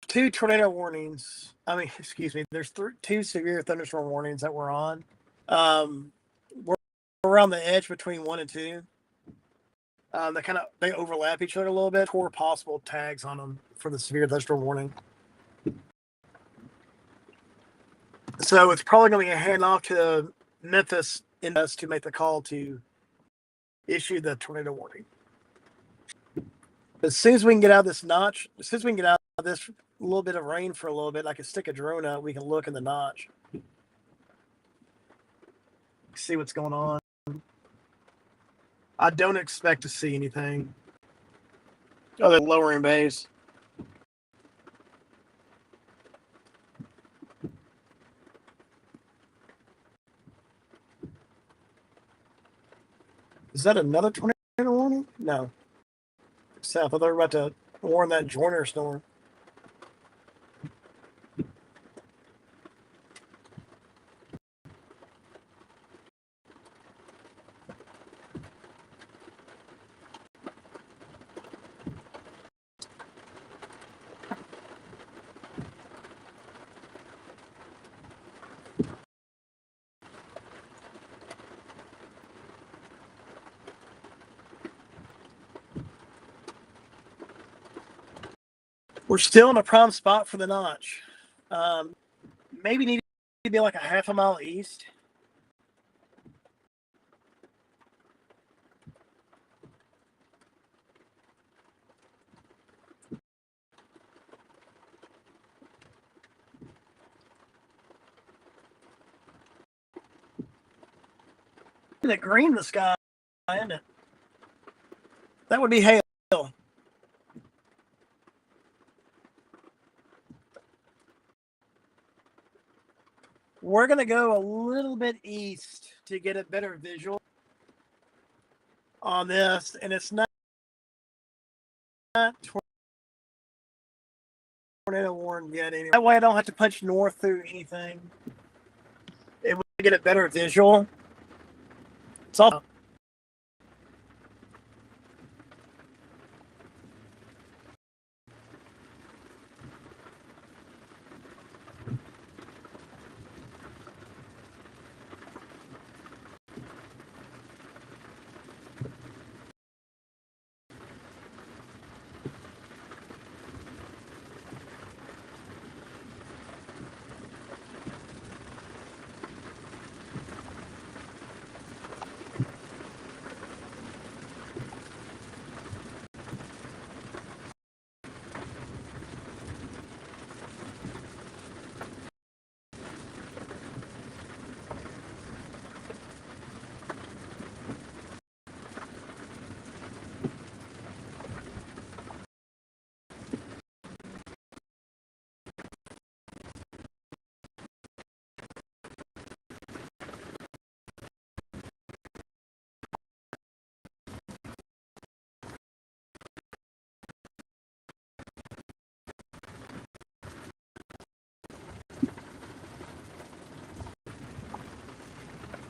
two tornado warnings. I mean, excuse me. There's two severe thunderstorm warnings that we're on. We're around the edge between one and two. They overlap each other a little bit. Four possible tags on them for the severe thunderstorm warning. So it's probably going to be a handoff to Memphis to make the call to issue the tornado warning. As soon as we can get out of this notch, as soon as we can get out of this little bit of rain for a little bit, I can stick a drone out. We can look in the notch, see what's going on. I don't expect to see anything other than lowering bays. Is that another tornado warning? No. South. I thought they were about to warn that Joyner storm. We're still in a prime spot for the notch. Maybe need to be like a half a mile east. The green in the sky, isn't it? That would be hail. We're going to go a little bit east to get a better visual on this, and it's not tornado warned yet. Anyway. That way I don't have to punch north through anything. It would get a better visual. It's all.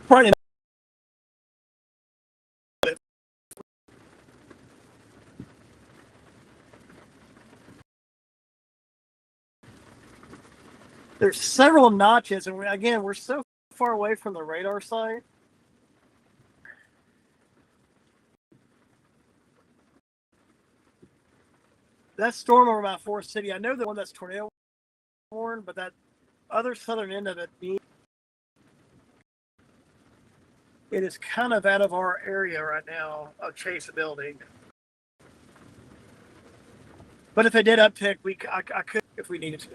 Right. There's several notches, and we're so far away from the radar site. That storm over by Forest City, I know the one that's tornado warned, but that other southern end of it, it is kind of out of our area right now of chaseability. But if it did uptick, I could if we needed to.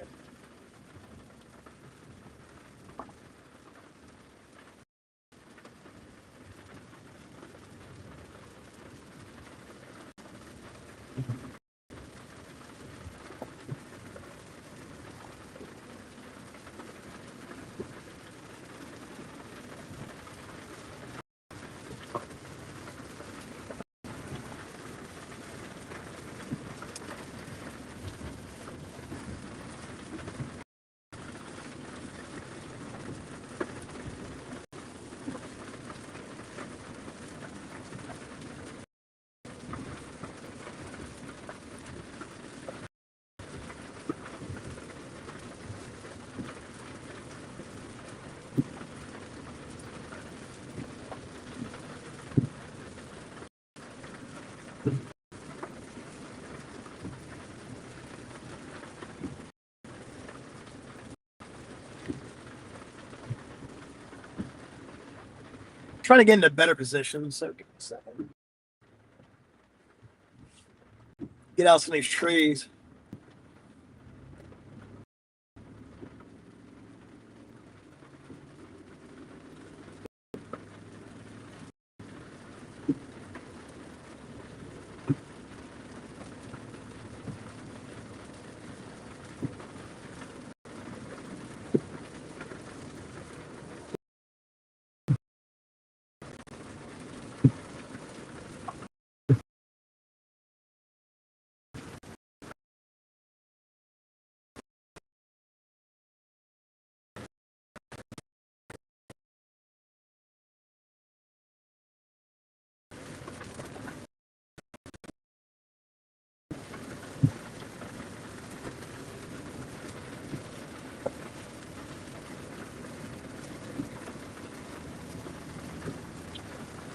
Trying to get into a better position, so give me a second. Get out some of these trees.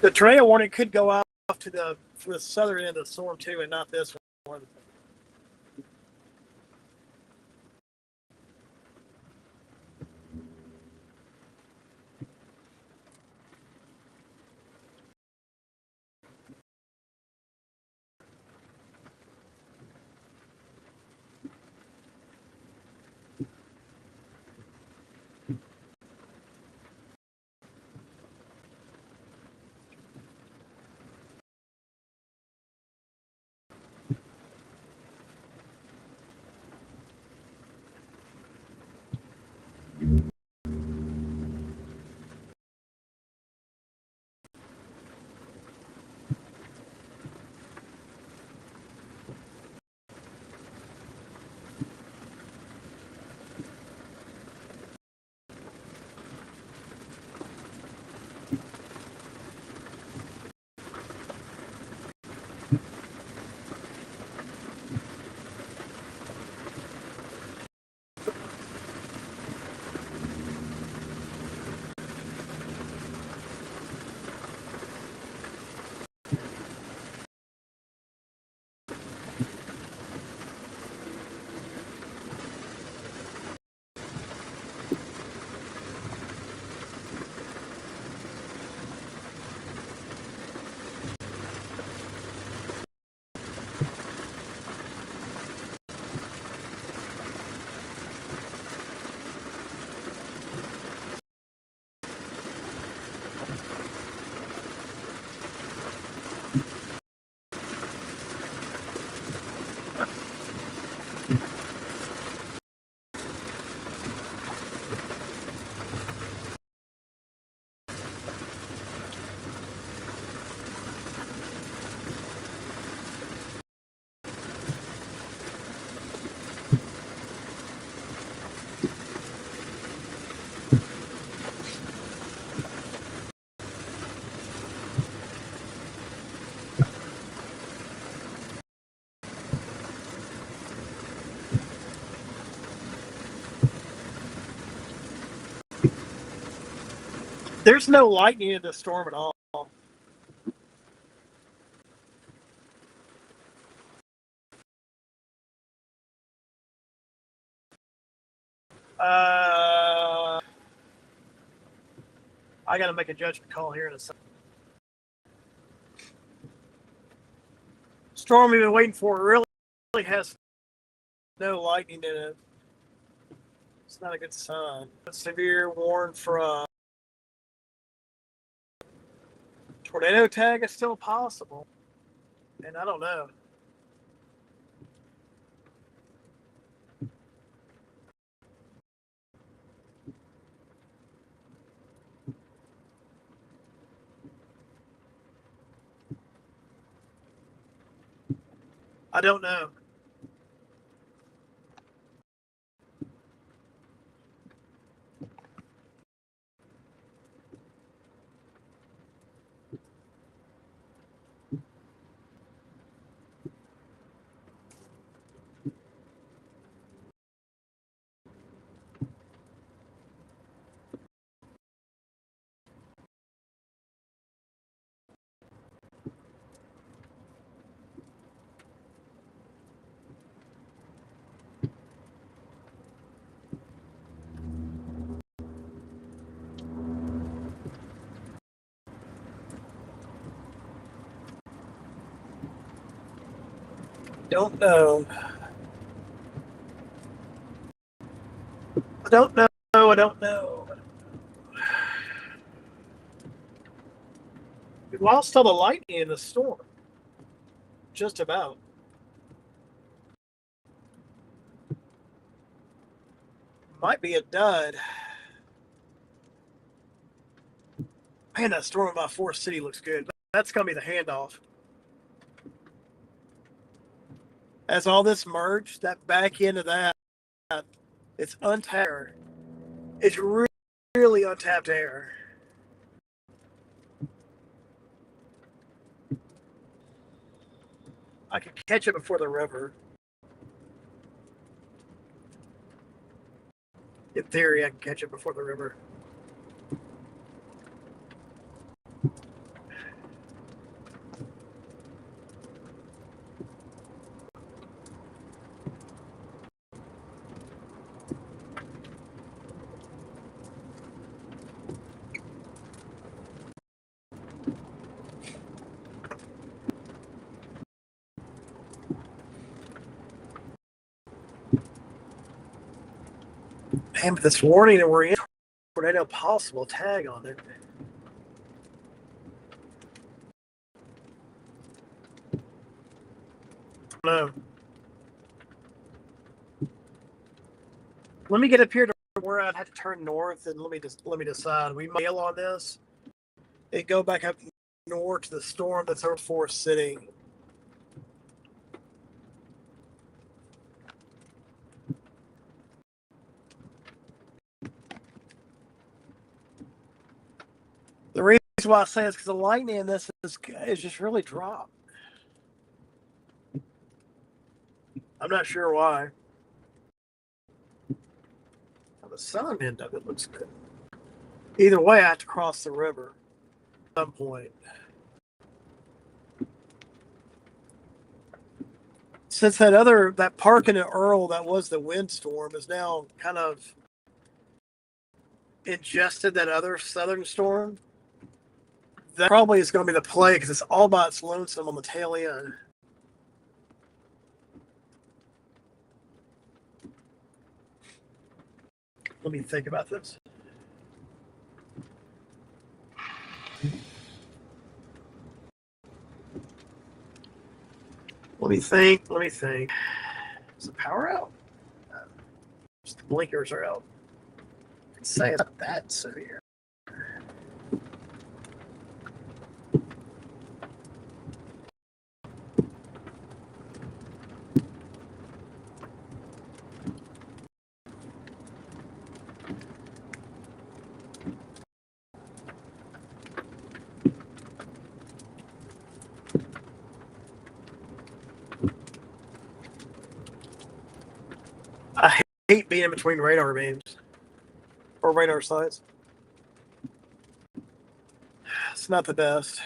The tornado warning could go off to for the southern end of the storm too, and not this one. There's no lightning in the storm at all. I got to make a judgment call here in a second. Storm we've been waiting for really has no lightning in it. It's not a good sign. Severe warn for tornado tag is still possible, and I don't know. I don't know. Don't know. I don't know. I don't know. We lost all the lightning in the storm. Just about. Might be a dud. Man, that storm by Forest City looks good. That's going to be the handoff. As all this merged, that back end of that, it's untapped. It's really untapped air. I could catch it before the river. In theory, I can catch it before the river. Man, but this warning that we're in, tornado possible tag on it. No. Let me get up here to where I'd have to turn north, and let me decide. We mail on this. It go back up north to the storm that's over Forest City. The reason why I say it's because the lightning in this is just really dropped. I'm not sure why. The southern end of it looks good. Either way, I have to cross the river at some point. Since that park in Earl that was the windstorm is now kind of ingested that other southern storm, that probably is going to be the play because it's all by its lonesome on the tail end. Let me think about this. Let me think. Is the power out? Just the blinkers are out. I'd say it's not that severe. I hate being in between radar beams or radar sites. It's not the best.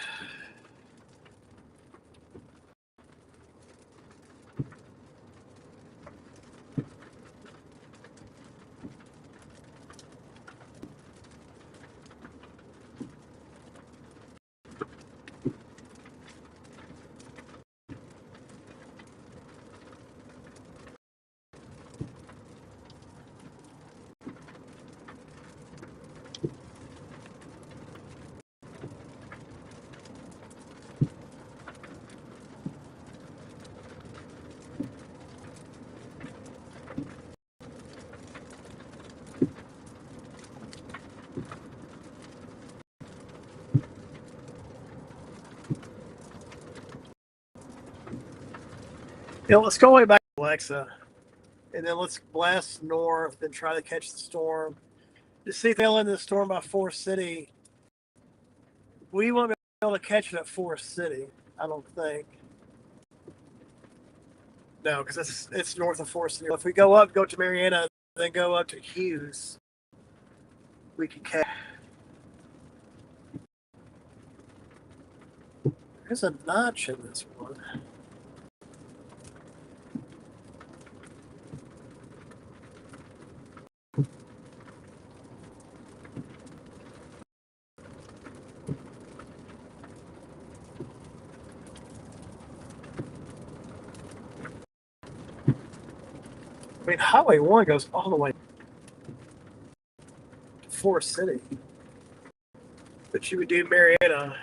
Let's go way back to Alexa, and then let's blast north and try to catch the storm. To see if they'll end the storm by Forest City, we won't be able to catch it at Forest City. I don't think. No, because it's north of Forest City. If we go to Marietta, then go up to Hughes, we can catch. There's a notch in this one. I mean, Highway 1 goes all the way to Forest City. But you would do Marietta.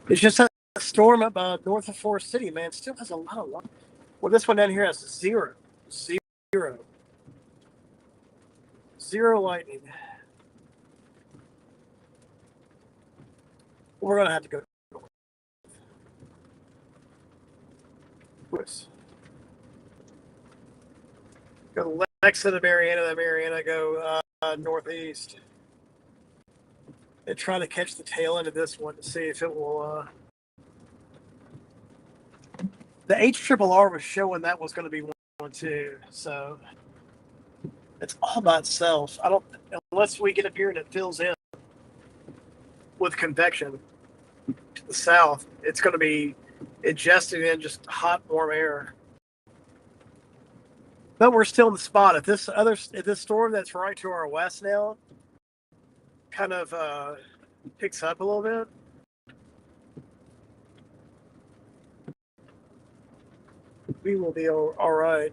It's just a storm up north of Forest City, man. Still has a lot of light. Well, this one down here has zero lightning. We're gonna have to go west. Go to Lexa to Marietta, the Marietta go northeast. And try to catch the tail end of this one to see if it will. The HRRR was showing that was going to be one too, so it's all by itself. I don't unless we get up here and it fills in with convection to the south. It's going to be ingested in just hot, warm air. But we're still in the spot. If this storm that's right to our west now kind of picks up a little bit, we will be all right.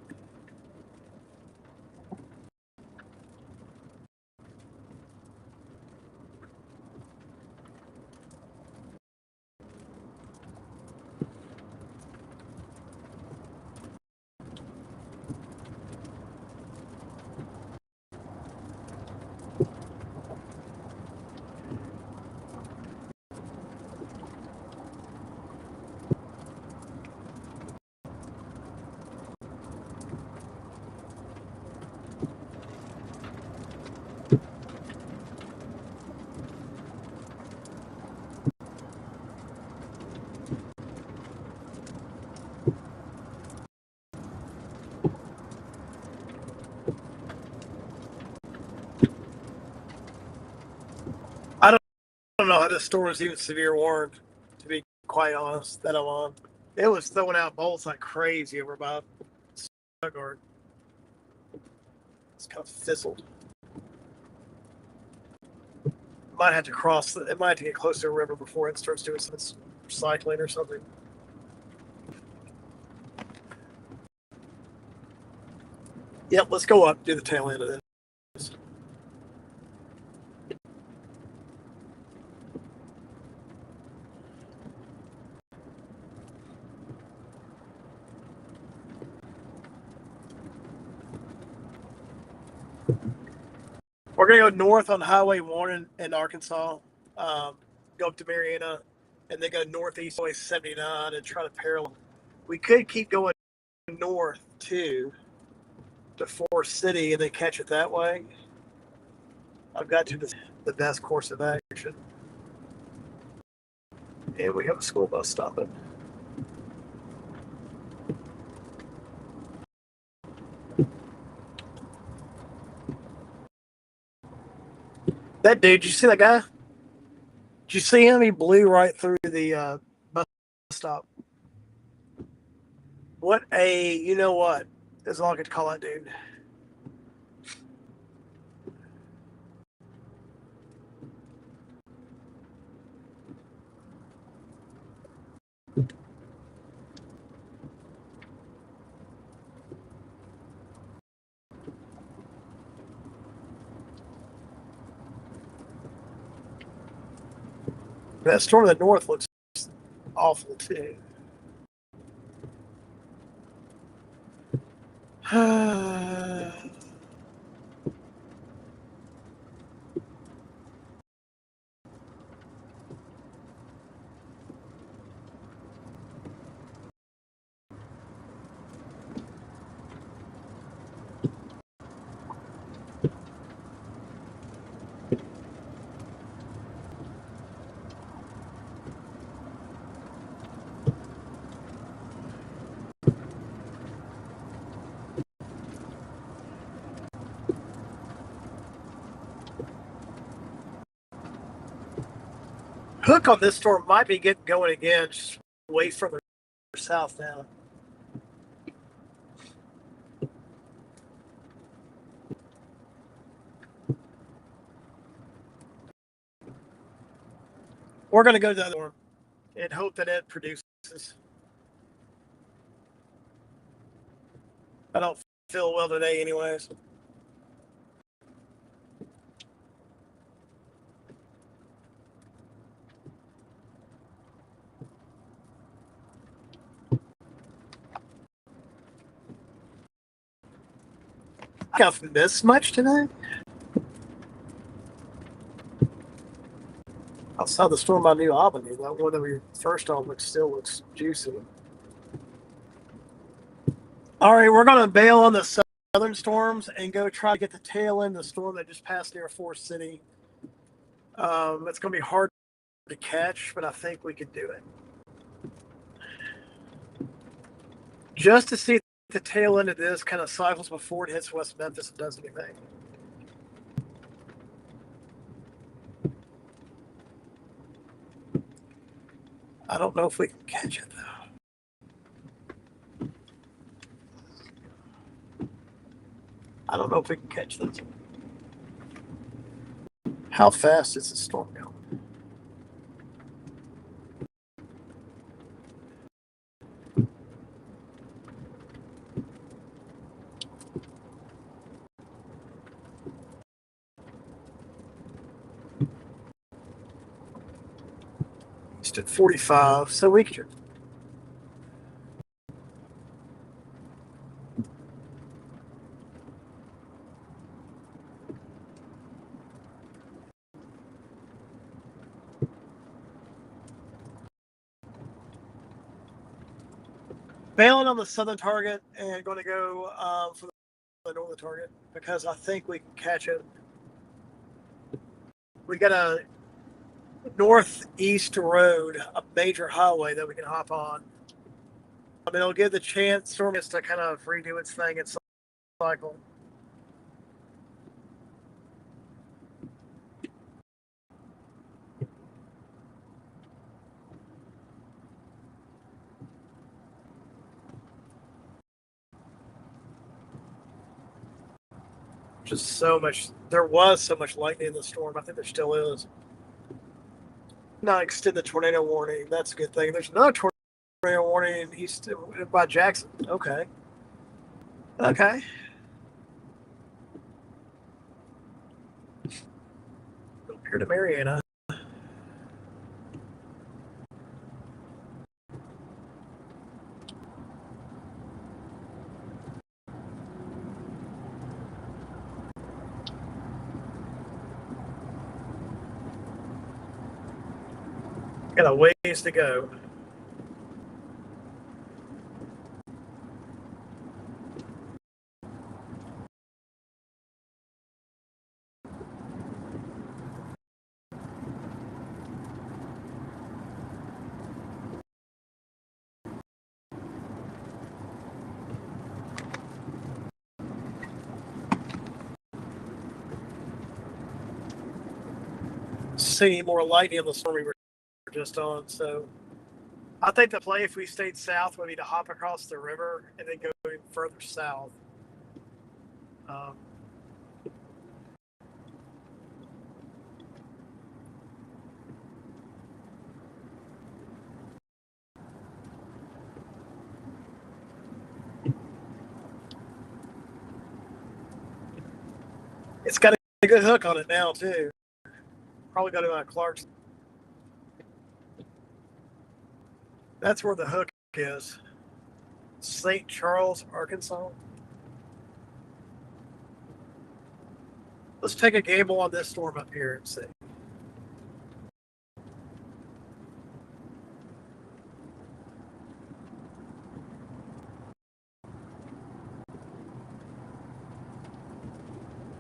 I don't know how this storm is even severe warned, to be quite honest, that I'm on. It was throwing out bolts like crazy over by Stuttgart. It's kind of fizzled. Might have to it might have to get close to a river before it starts doing some recycling or something. Yep, let's go up, do the tail end of this. We're going to go north on Highway 1 in Arkansas, go up to Marietta, and then go northeast Highway 79 and try to parallel. We could keep going north too to Forest City and then catch it that way. I've got to the best course of action. And we have a school bus stopping. That dude, did you see that guy? Did you see him? He blew right through the bus stop. What a, you know what? That's all I could call that dude. That storm in the north looks awful too. Hook on this storm might be getting going again, just way further south now. We're going to go to the other one and hope that it produces. I don't feel well today, anyways. I haven't missed much today. Outside the storm by New Albany, that one that we first on still looks juicy. All right, we're going to bail on the southern storms and go try to get the tail end of the storm that just passed near Forest City. It's going to be hard to catch, but I think we could do it. Just to see if the tail end of this kind of cycles before it hits West Memphis and does anything. I don't know if we can catch it, though. I don't know if we can catch this. How fast is the storm going? It's at 45, so we could. Bailing on the southern target and going to go for the northern target because I think we can catch it. We got a northeast road, a major highway that we can hop on. I mean, it'll give the chance storm to kind of redo its thing and cycle. Just so much. There was so much lightning in the storm. I think there still is. Not extend the tornado warning. That's a good thing. There's another tornado warning east by Jackson. Okay. Okay. Up here to Mariana. Got a ways to go. See more lightning on the storm we were just on. So I think the play, if we stayed south, would be to hop across the river and then go further south. It's got a good hook on it now, too. Probably go to Clarkson. That's where the hook is. St. Charles, Arkansas. Let's take a gamble on this storm up here and see.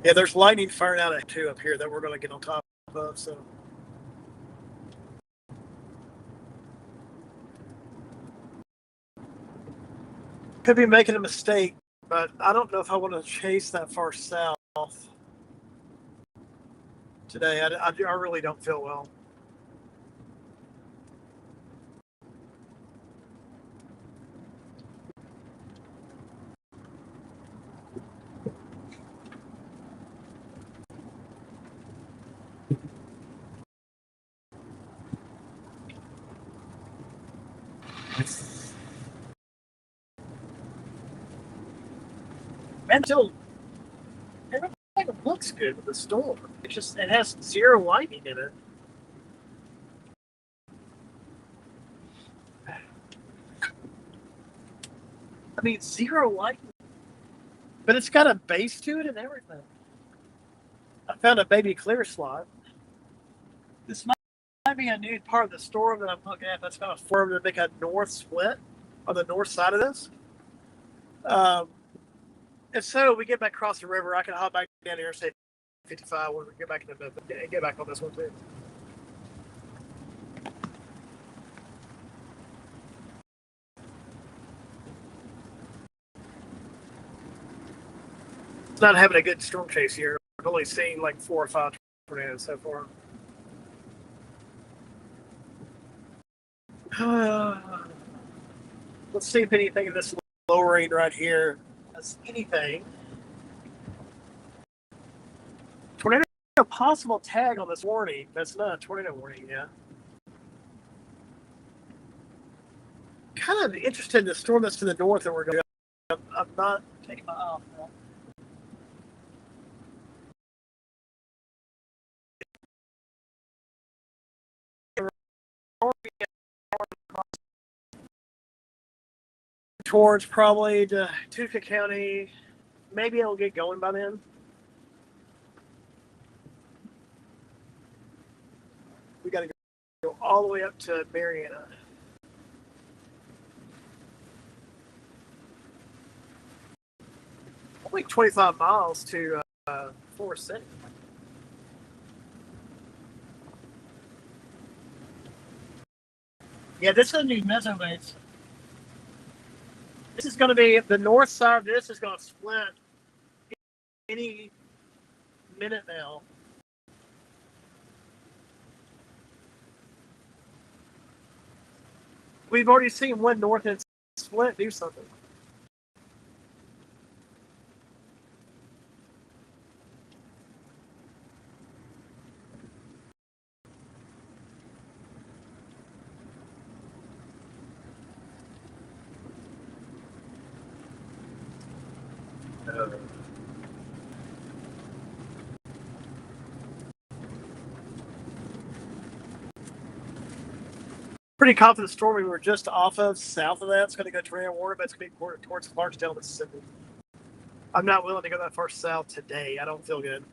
Yeah, there's lightning firing out at 2 up here that we're going to get on top of. So could be making a mistake, but I don't know if I want to chase that far south today. I really don't feel well. Man, still everything looks good with the storm. It has zero lightning in it. I mean, zero lightning, but it's got a base to it and everything. I found a baby clear slot. This might be a new part of the storm that I'm looking at that's going to form to make a north split on the north side of this. Um, if so, we get back across the river. I can hop back down Interstate 55 when we get back into and get back on this one too. It's not having a good storm chase here. I've only seen like 4 or 5 tornadoes so far. Let's see if anything in this lowering right here has anything. Tornado possible tag on this warning. That's not a tornado warning yet. Kind of interested in the storm that's to the north that we're going. I'm not taking my eye off that. Towards probably to Tuca County. Maybe it'll get going by then. We got to go all the way up to Marietta. Only 25 miles to Forest City. Yeah, this is a new meso base. This is going to be the north side of this is going to split any minute now. We've already seen one north and split do something. Pretty confident the storm we were just off of, south of that's going to go tornado warning, but it's going to be towards Clarksdale, Mississippi. I'm not willing to go that far south today. I don't feel good.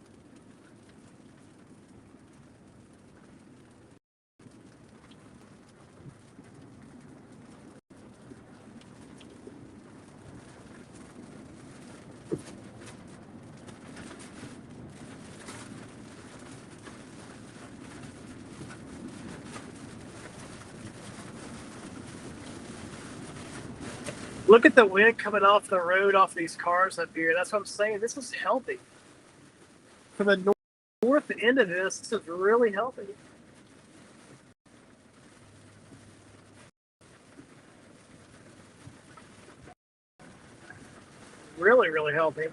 Look at the wind coming off the road off these cars up here. That's what I'm saying. This is healthy. For the north end of this is really healthy. Really, really healthy.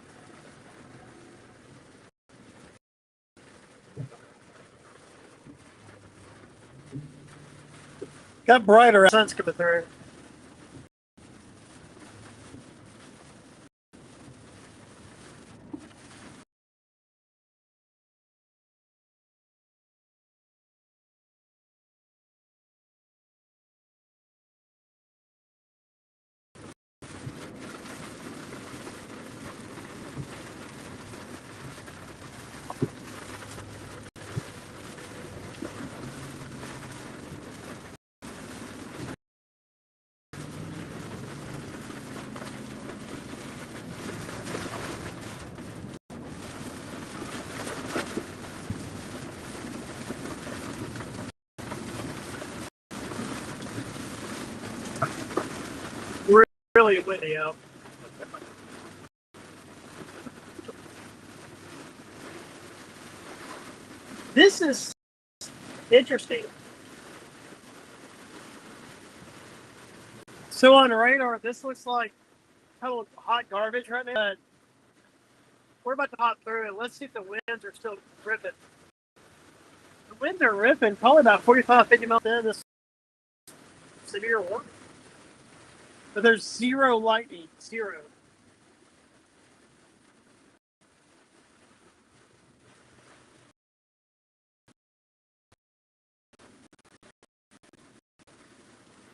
Got brighter. Sun's coming through. Really windy out. This is interesting. So on radar, this looks like total hot garbage right now. But we're about to hop through it. Let's see if the winds are still ripping. The winds are ripping, probably about 45, 50 miles in this severe warning. But there's zero lightning, zero.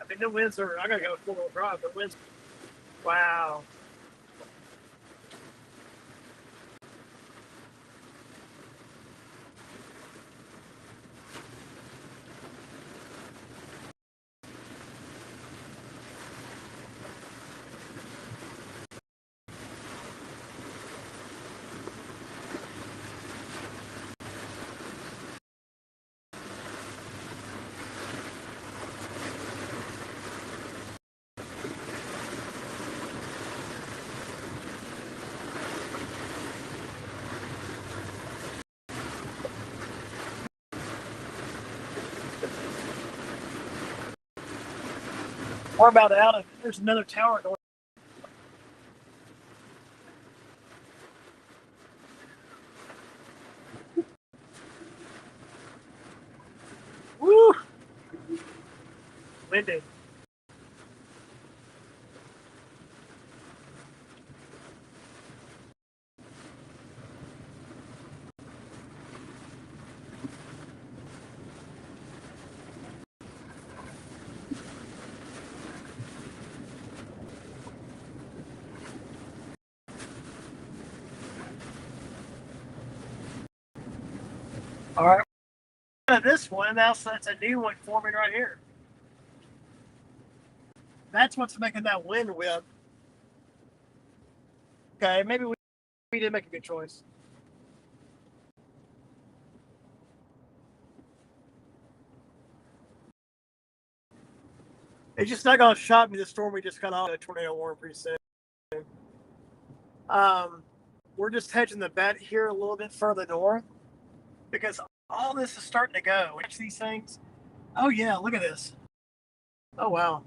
I mean, the winds are, I gotta go 4-wheel drive. The winds, wow. We're about out of it. There's another tower going. Woo! Windy. All right. This one, that's a new one forming right here. That's what's making that wind whip. Okay, maybe we did make a good choice. It's just not going to shock me. The storm we just got off a tornado warning pretty soon. Um, we're just hedging the bet here a little bit further north because all this is starting to go. Watch these things. Oh yeah, look at this. Oh wow.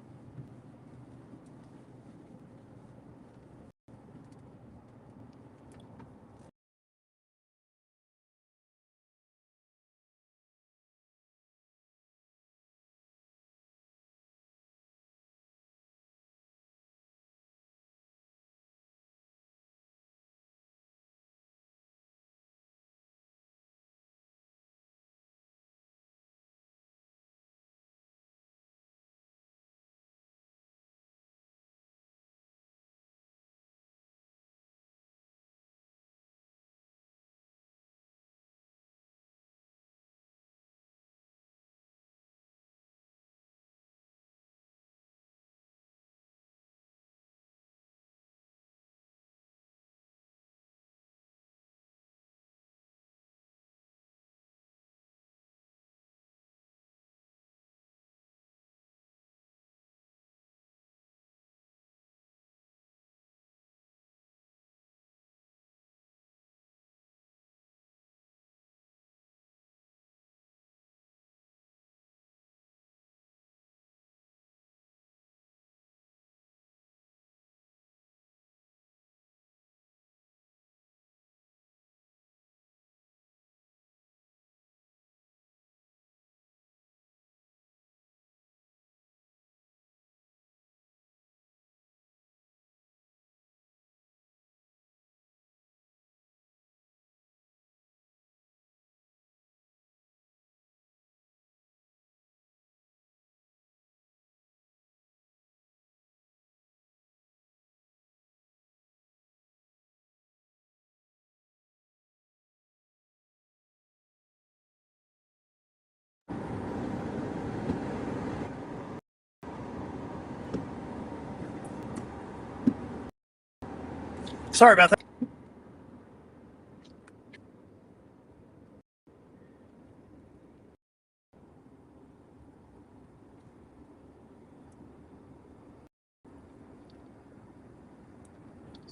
Sorry about that.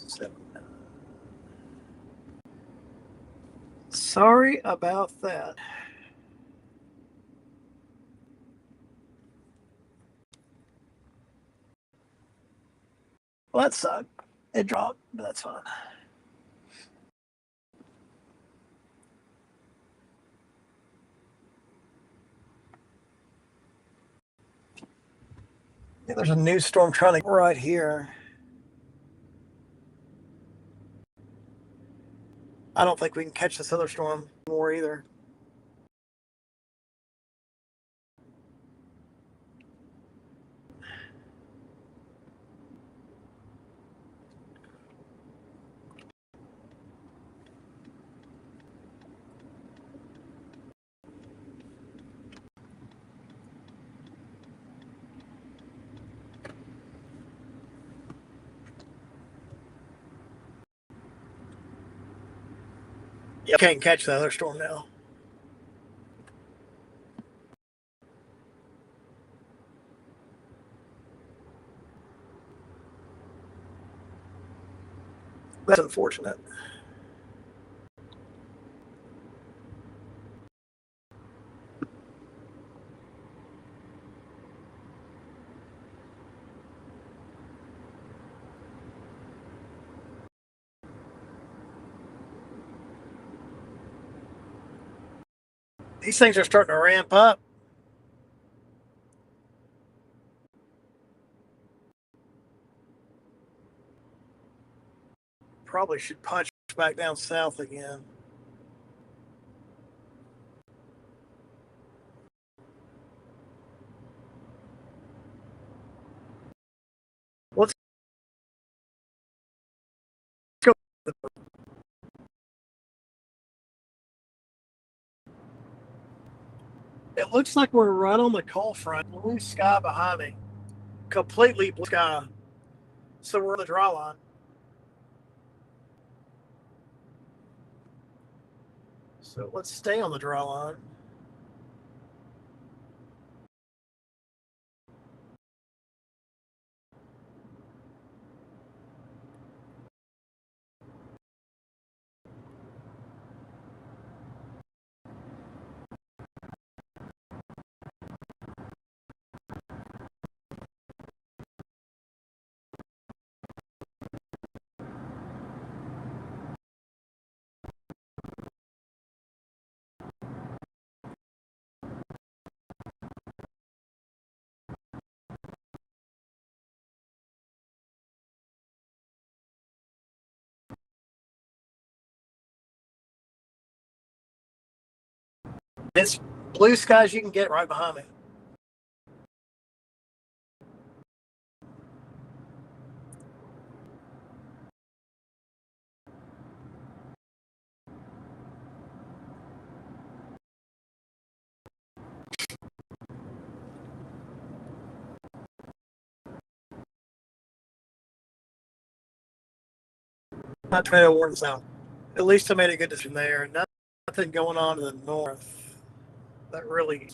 So, sorry about that. Well, that sucked. It dropped, but that's fine. Yeah, there's a new storm trying to right here. I don't think we can catch this other storm more either. You can't catch the other storm now. That's unfortunate. These things are starting to ramp up. Probably should punch back down south again. Let's go. It looks like we're right on the cold front. Blue sky behind me. Completely blue sky. So we're on the draw line. So let's stay on the draw line. It's blue skies you can get right behind me. Not tornado warning sound. At least I made a good decision there. Nothing going on to the north. That really.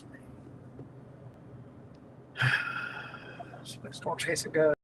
Storm chasing goes.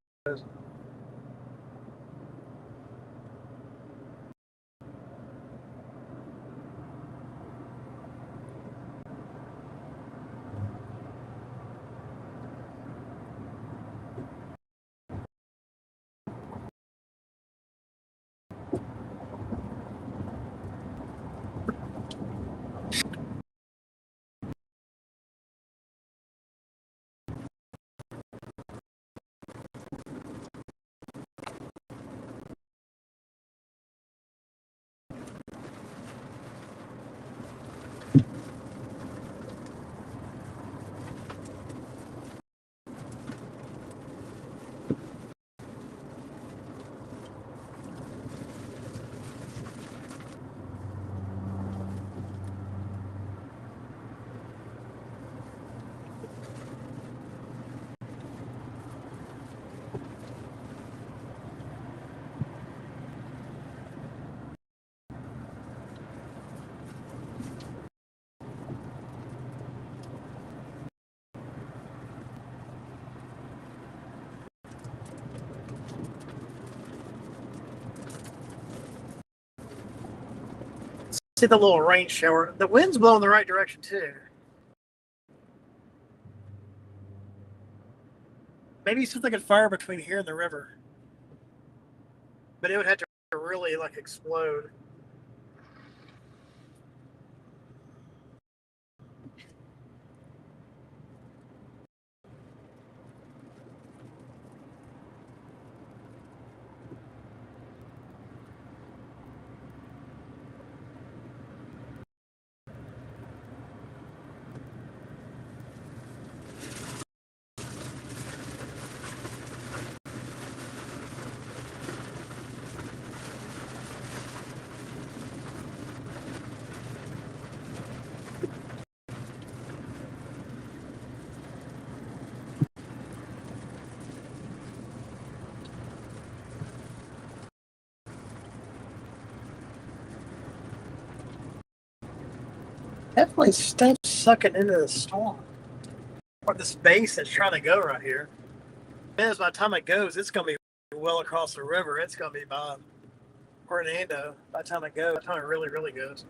See the little rain shower. The wind's blowing the right direction too. Maybe something could fire between here and the river, but it would have to really like explode. Definitely stuff sucking into the storm. Or this base that's trying to go right here. And by the time it goes, it's going to be well across the river. It's going to be by Hernando by the time it goes. By the time it really, really goes.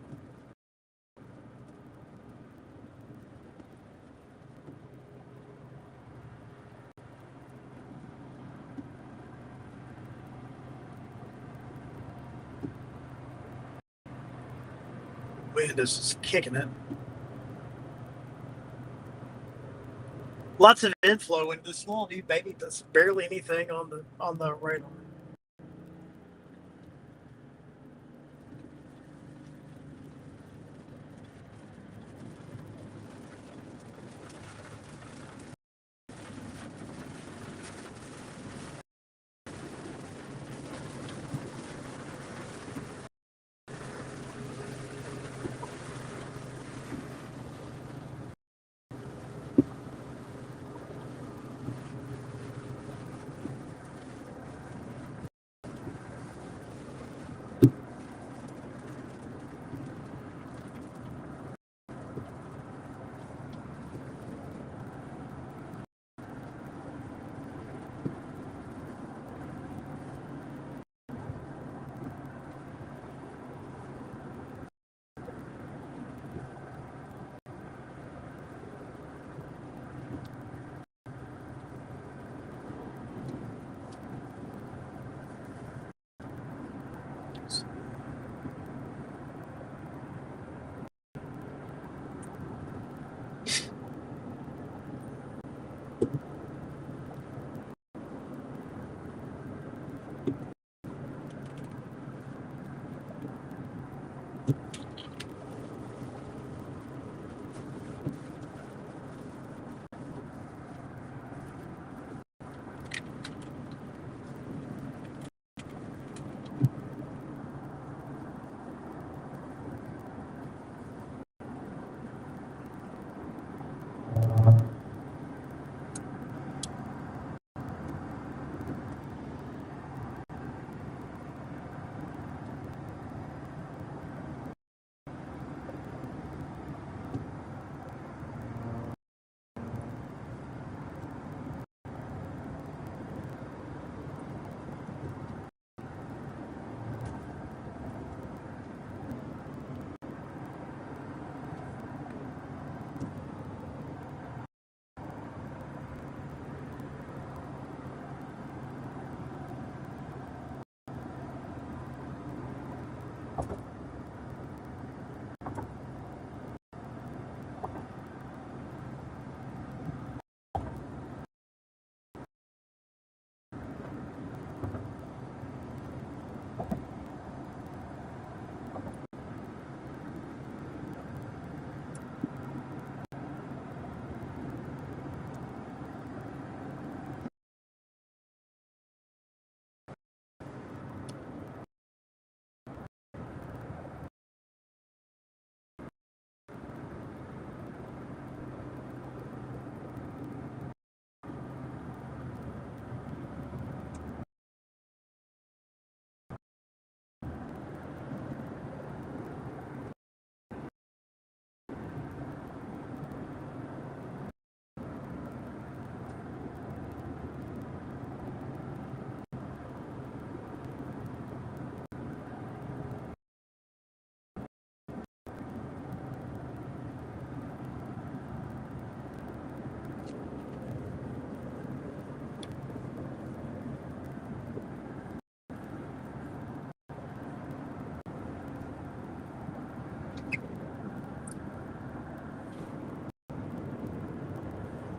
Wind is just kicking it. Lots of inflow into this little new baby. There's barely anything on the radar.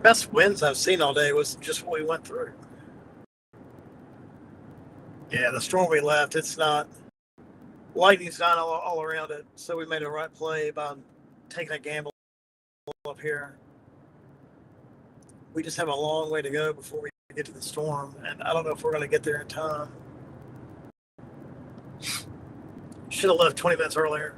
Best winds I've seen all day was just what we went through. Yeah, the storm we left, it's not lightning's not all around it, so we made a right play by taking a gamble up here. We just have a long way to go before we get to the storm, and I don't know if we're going to get there in time. Should have left 20 minutes earlier.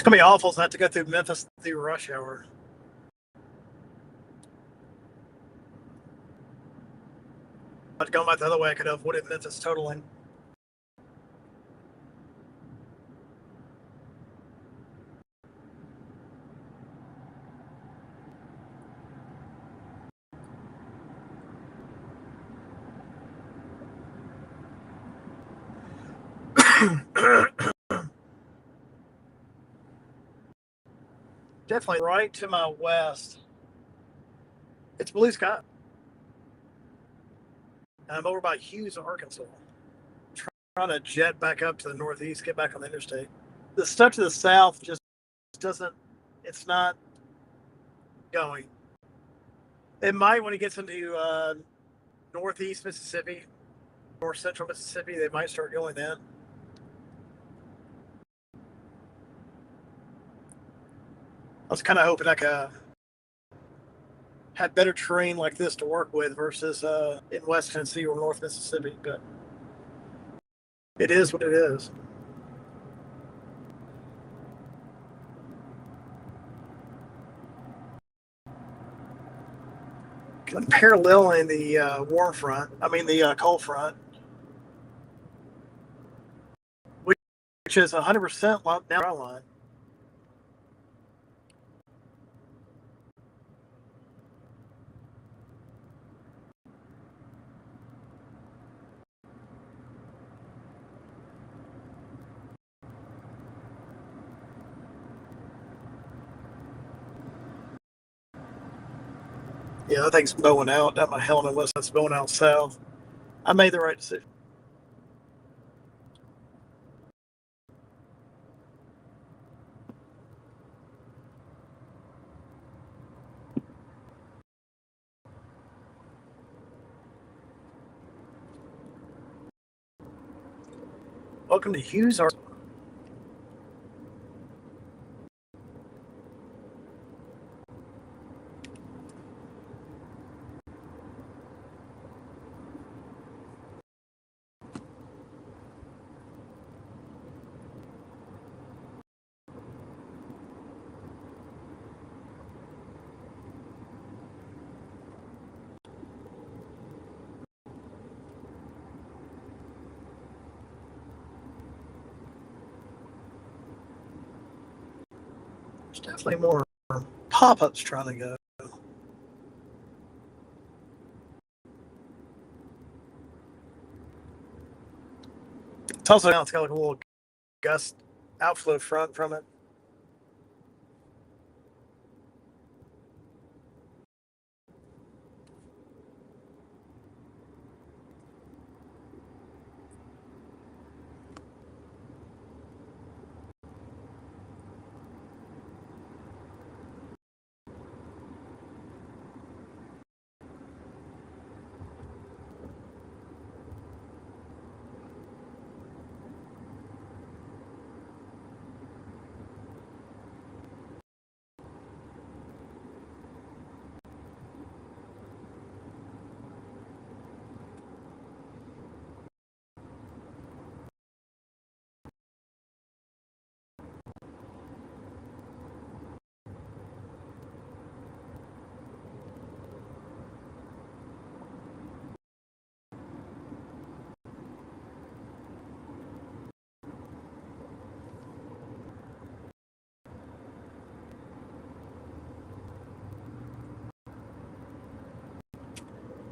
gonna be awful to have to go through Memphis through rush hour. I'd gone back the other way, I could have avoided Memphis totaling. Definitely right to my west. It's blue sky. I'm over by Hughes, Arkansas. Trying to jet back up to the northeast, get back on the interstate. The stuff to the south just doesn't, it's not going. It might when it gets into northeast Mississippi, north central Mississippi, they might start going then. I was kind of hoping I could have better terrain like this to work with versus in West Tennessee or North Mississippi, but it is what it is. Paralleling the warm front, the cold front, which is 100% now line. Yeah, that thing's bowing out. That my hell unless that's bowing out south. I made the right decision. Welcome to Hughes, Arkansas. There's definitely more pop-ups trying to go. It's also now it's got like a little gust outflow front from it.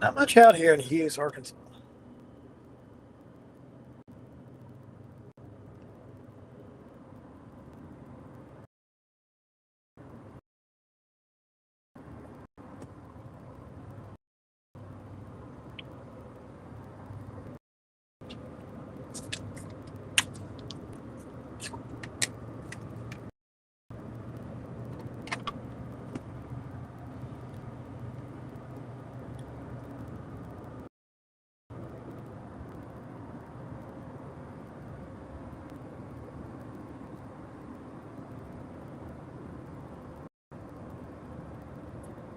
Not much out here in Hughes, Arkansas.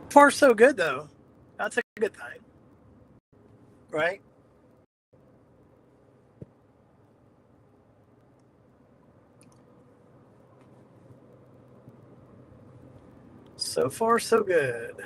Far so good though. That's a good thing, right? So far, so good.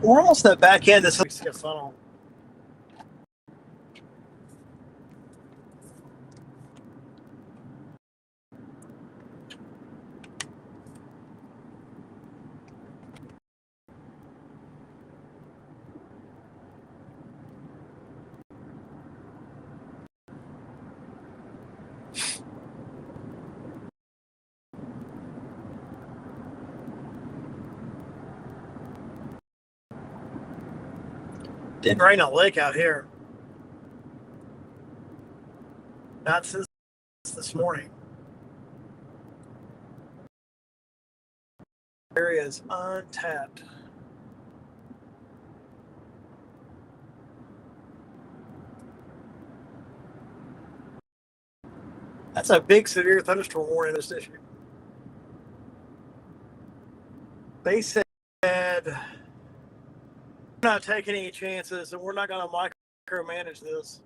We're almost at back end this week's funnel. Didn't rain on the lake out here. Not since this morning. Area is untapped. That's a big severe thunderstorm warning this issue. They said we're not taking any chances and we're not going to micromanage this.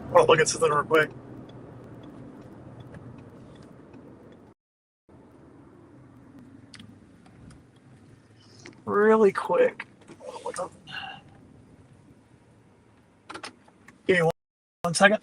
I want to look at something real quick. Really quick. Give me one second.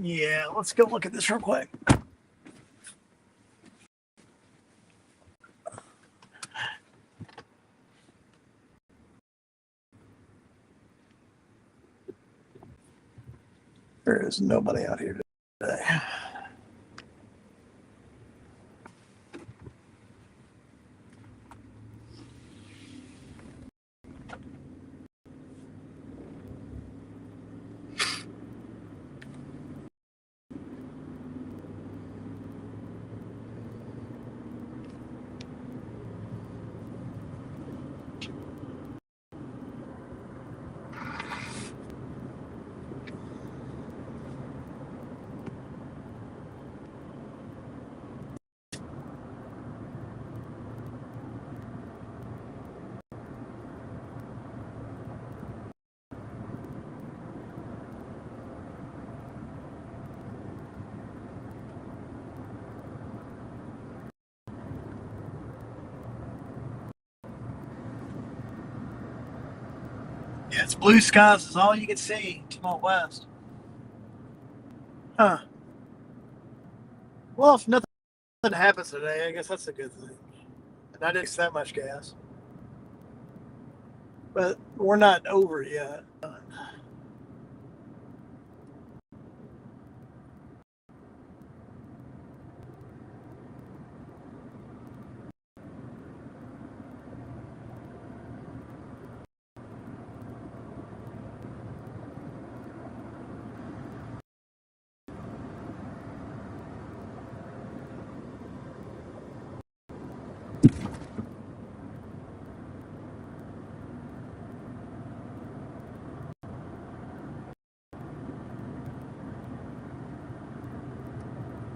Yeah, let's go look at this real quick. There is nobody out here today. Yeah, it's blue skies is all you can see to my west. Huh. Well, if nothing happens today, I guess that's a good thing. And I didn't use that much gas. But we're not over yet.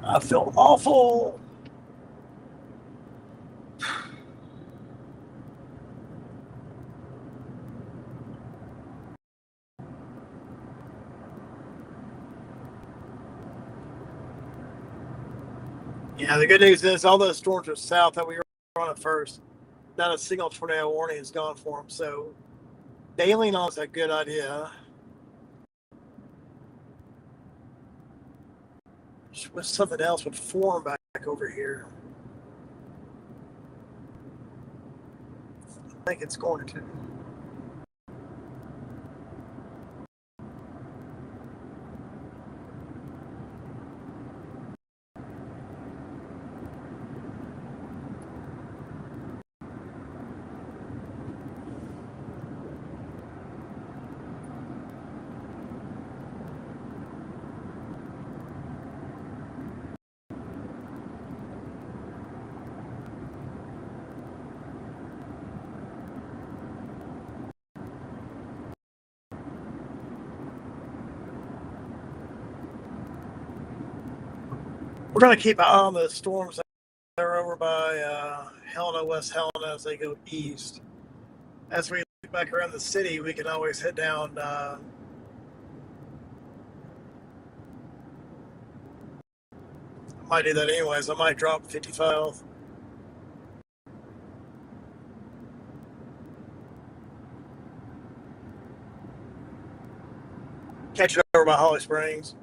I feel awful. Yeah, the good news is all those storms are south that we were on at first. Not a single tornado warning has gone for them. So bailing on is a good idea. Just wish something else would form back over here. I think it's going to. We're going to keep an eye on the storms that are over by Helena, West Helena as they go east. As we look back around the city, we can always head down. I might do that anyways. I might drop 55. Catch it over by Holly Springs.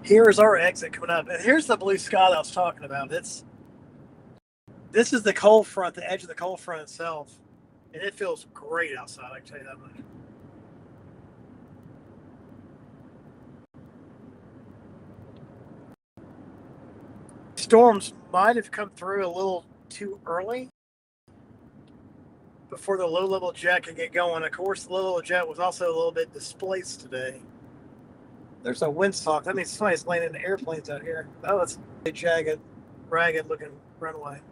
Here is our exit coming up, and here's the blue sky that I was talking about. This is the cold front, the edge of the cold front itself, and it feels great outside. I can tell you that much. Storms might have come through a little too early before the low-level jet could get going. Of course, the low-level jet was also a little bit displaced today. There's a windsock. That means somebody's landing airplanes out here. Oh, it's a jagged, ragged-looking runway.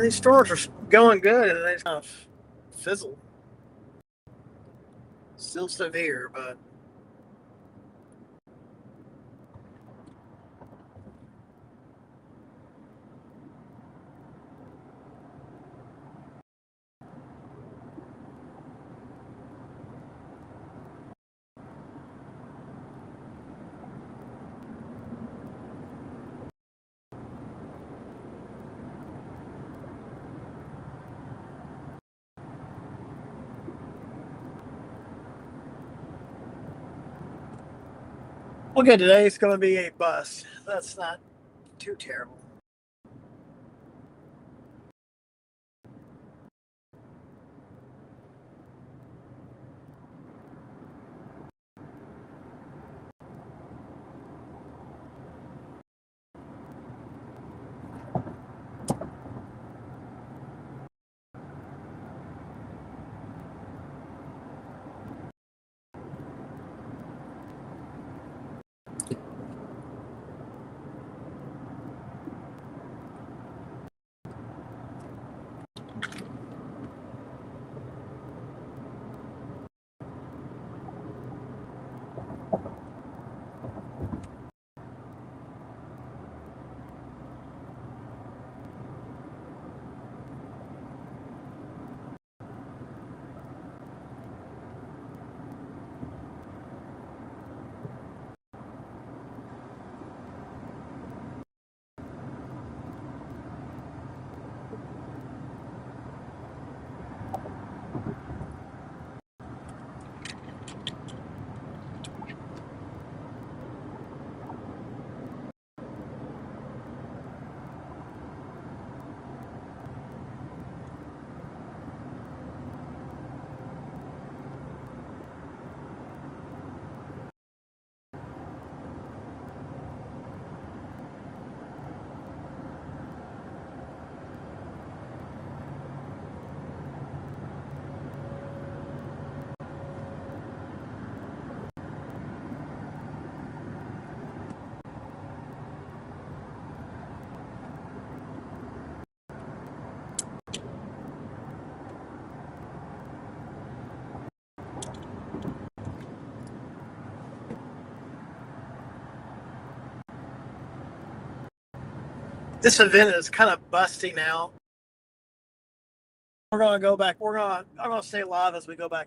These storms are going good, and they just kind of fizzle. Still severe, but okay. Today it's going to be a bust. That's not too terrible. This event is kind of busting out. We're going to go back. I'm going to stay live as we go back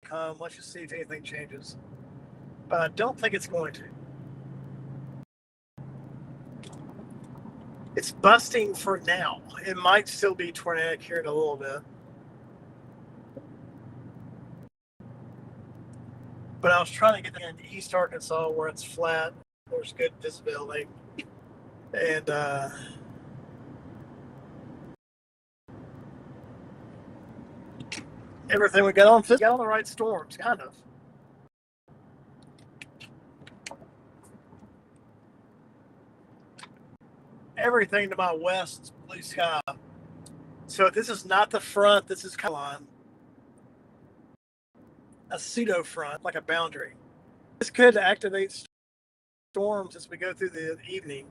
home. Let's just see if anything changes. But I don't think it's going to. It's busting for now. It might still be tornadic here in a little bit. But I was trying to get in East Arkansas where it's flat. There's good visibility. And everything we got on the right storms, kind of. Everything to my west is blue sky. So this is not the front. This is kind of a pseudo front, like a boundary. This could activate storms as we go through the evening.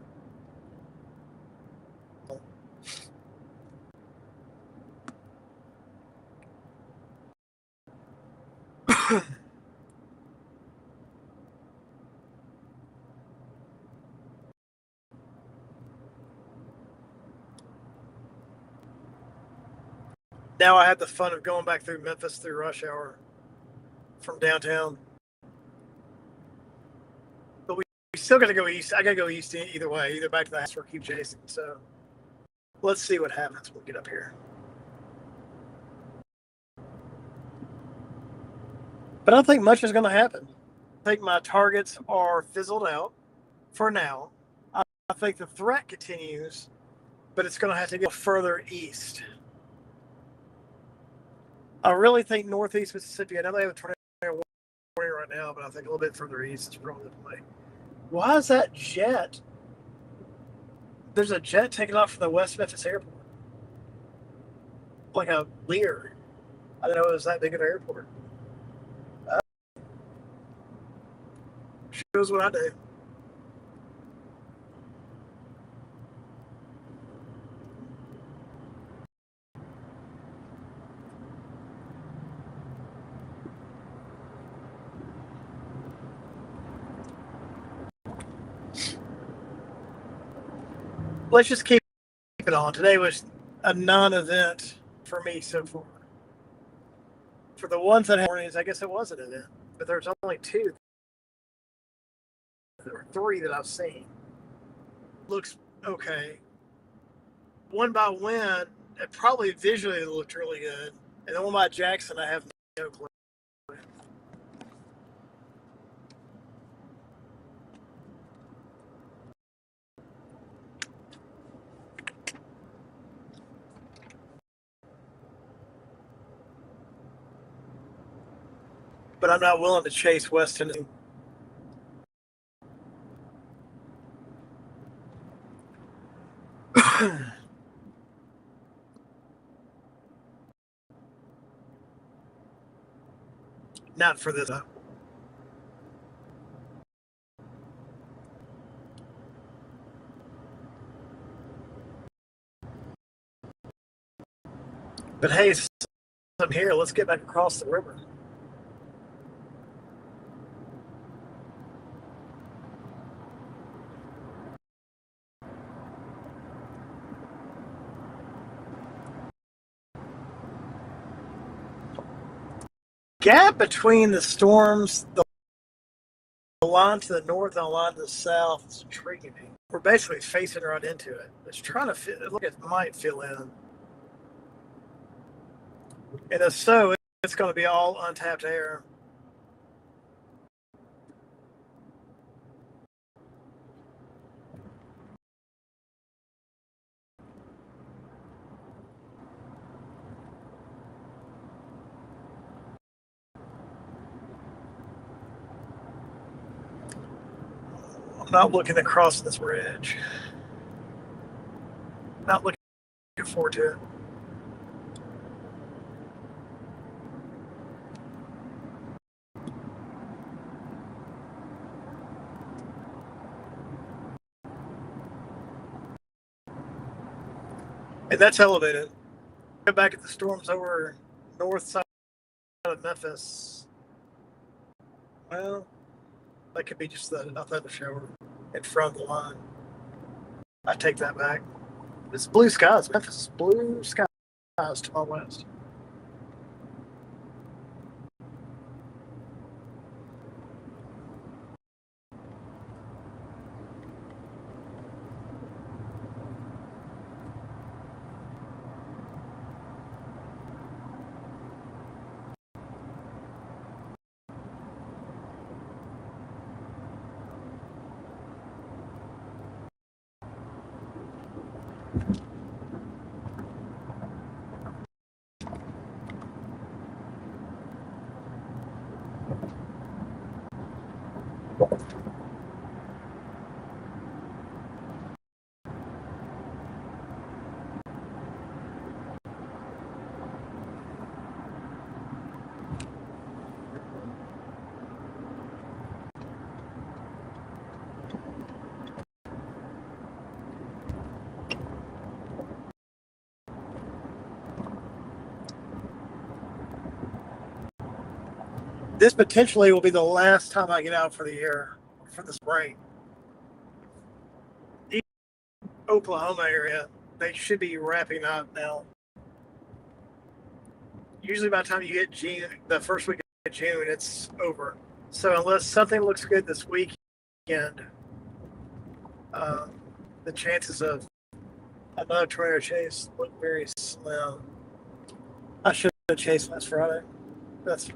Now I had the fun of going back through Memphis through rush hour from downtown. But we still got to go east. I got to go east either way, either back to the house or keep chasing. So let's see what happens when we get up here. But I don't think much is going to happen. I think my targets are fizzled out for now. I think the threat continues, but it's going to have to go further east. I really think northeast Mississippi, I know they have a tornado warning right now, but I think a little bit further east is probably the play. Why is that jet? There's a jet taking off from the West Memphis airport. Like a Lear. I didn't know it was that big of an airport. Shows what I do. let's just keep it on. Today was a non-event for me so far. For the ones that had warnings, I guess it was an event, but there's only two or three that I've seen. Looks okay. One by Wynn, it probably visually looked really good, and the one by Jackson, I have no clue. But I'm not willing to chase Weston. Not for this. But hey, I'm here. Let's get back across the river. Gap between the storms, the line to the north and the line to the south is intriguing me. We're basically facing right into it. It's trying to fit. Look, it might fill in. And if so, it's going to be all untapped air. I'm not looking to cross this bridge. Not looking forward to it. And that's elevated. Go back at the storms over north side of Memphis. Well, that could be just a thunder shower in front of the line. I take that back. It's blue skies. Memphis, blue skies to my west. This potentially will be the last time I get out for the year, for the spring. The Oklahoma area, they should be wrapping up now. Usually by the time you get June, the first week of June, it's over. So unless something looks good this weekend, the chances of another tornado chase look very slim. I should have chased last Friday. That's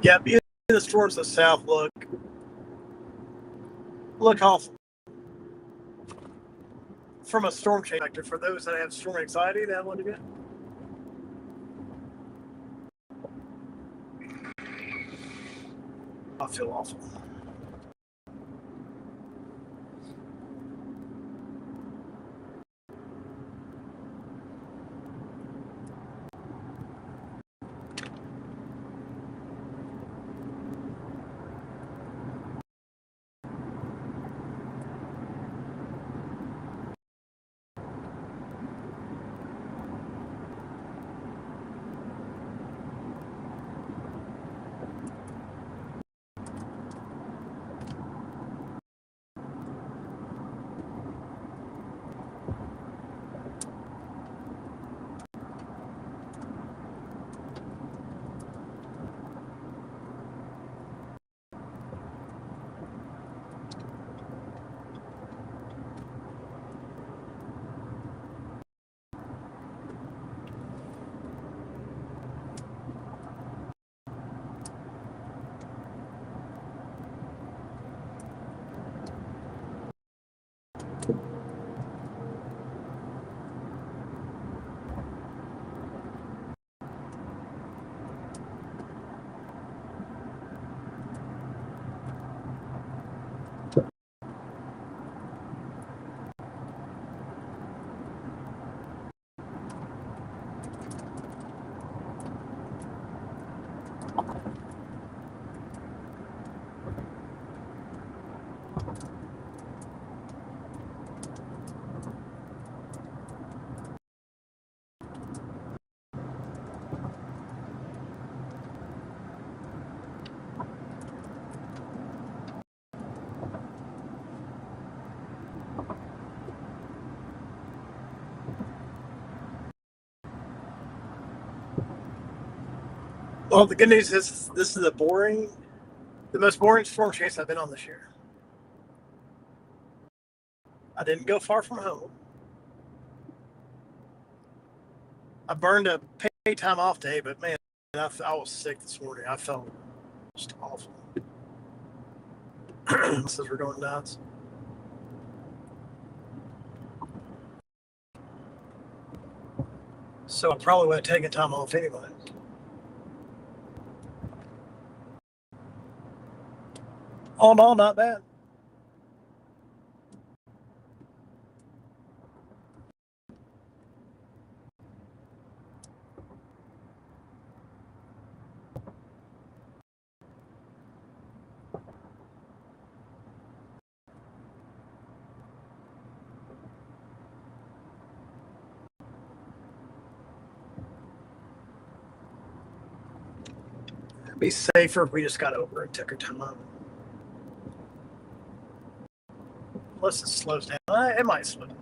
yeah. The storms to the south look awful. From a storm change factor, for those that have storm anxiety, that one again. I feel awful. Well, the good news is this is the most boring storm chase I've been on this year. I didn't go far from home. I burned a pay time off day, but man, I was sick this morning. I felt just awful. Says we're going nuts. So I probably would have taken time off anyway. All in all, not bad. It'd be safer if we just got over and took our time off. Unless it slows down. It might slow down.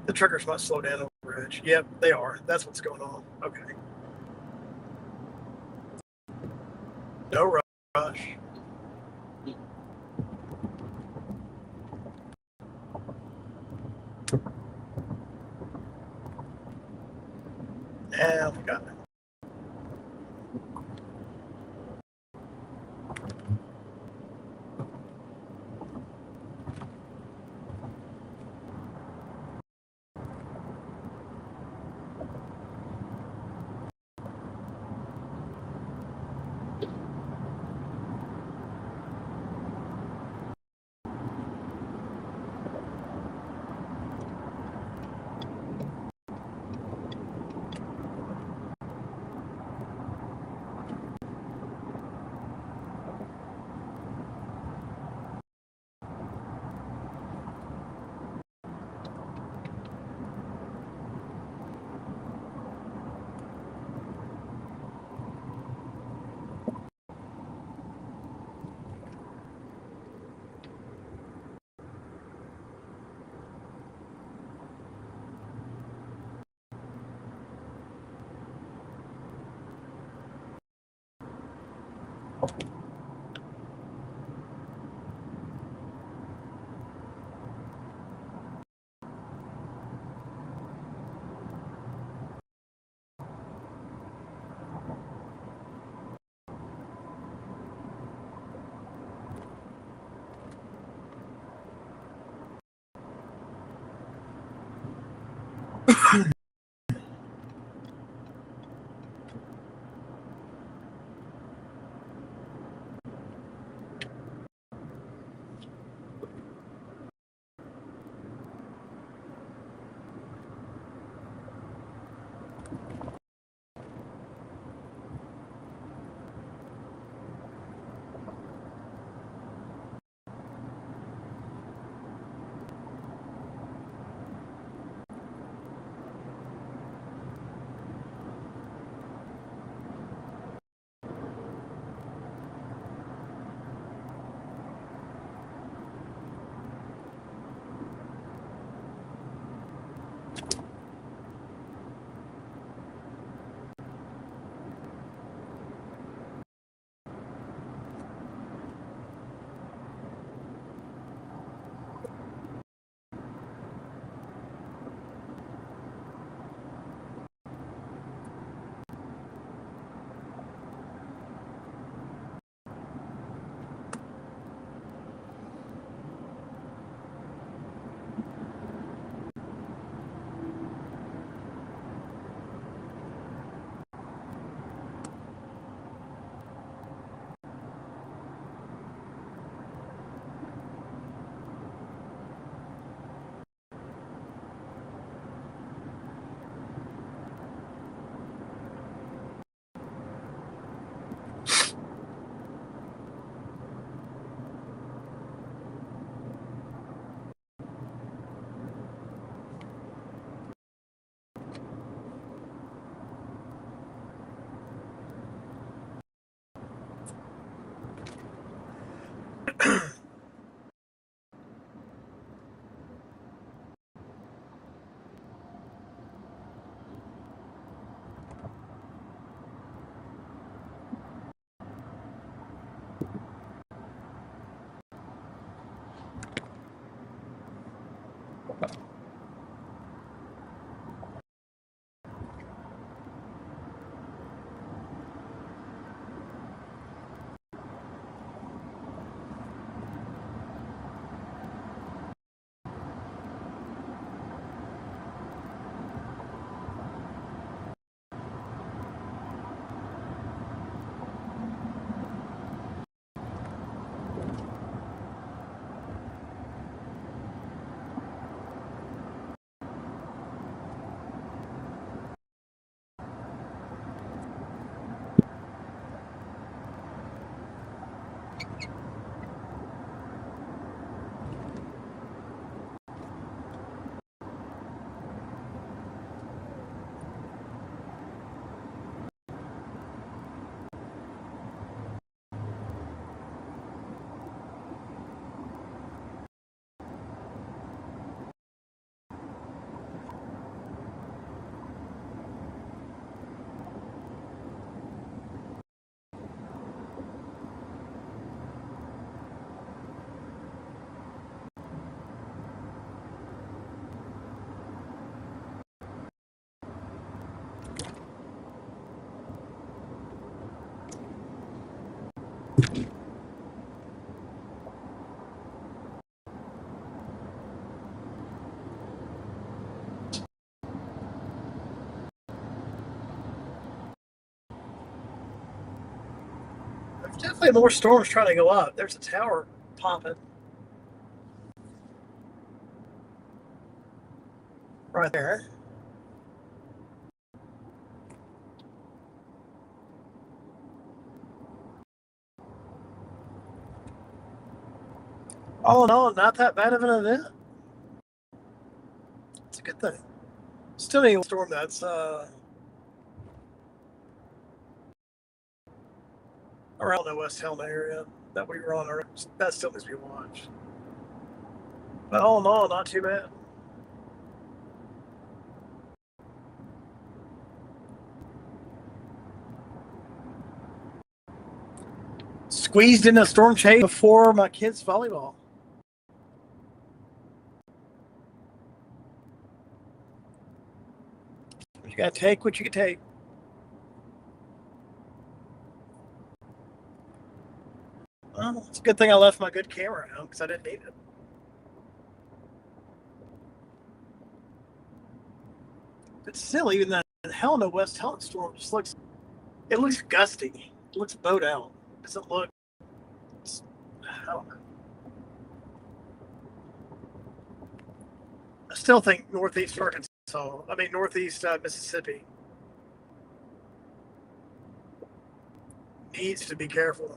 The triggers might slow down over edge. Yep, they are. That's what's going on. Okay. No rush. Yeah, we got it. There's definitely more storms trying to go up. There's a tower popping right there. All in all, not that bad of an event. It's a good thing. Still need a storm that's around the West Helena area that we were on. That still needs to be watched. But all in all, not too bad. Squeezed in a storm chase before my kids' volleyball. You gotta take what you can take. Well, it's a good thing I left my good camera out because I didn't need it. But still, even that Helena West Helena storm just looks gusty. It looks bowed out. It doesn't look. I don't know. I still think Northeast Arkansas. Northeast Mississippi needs to be careful.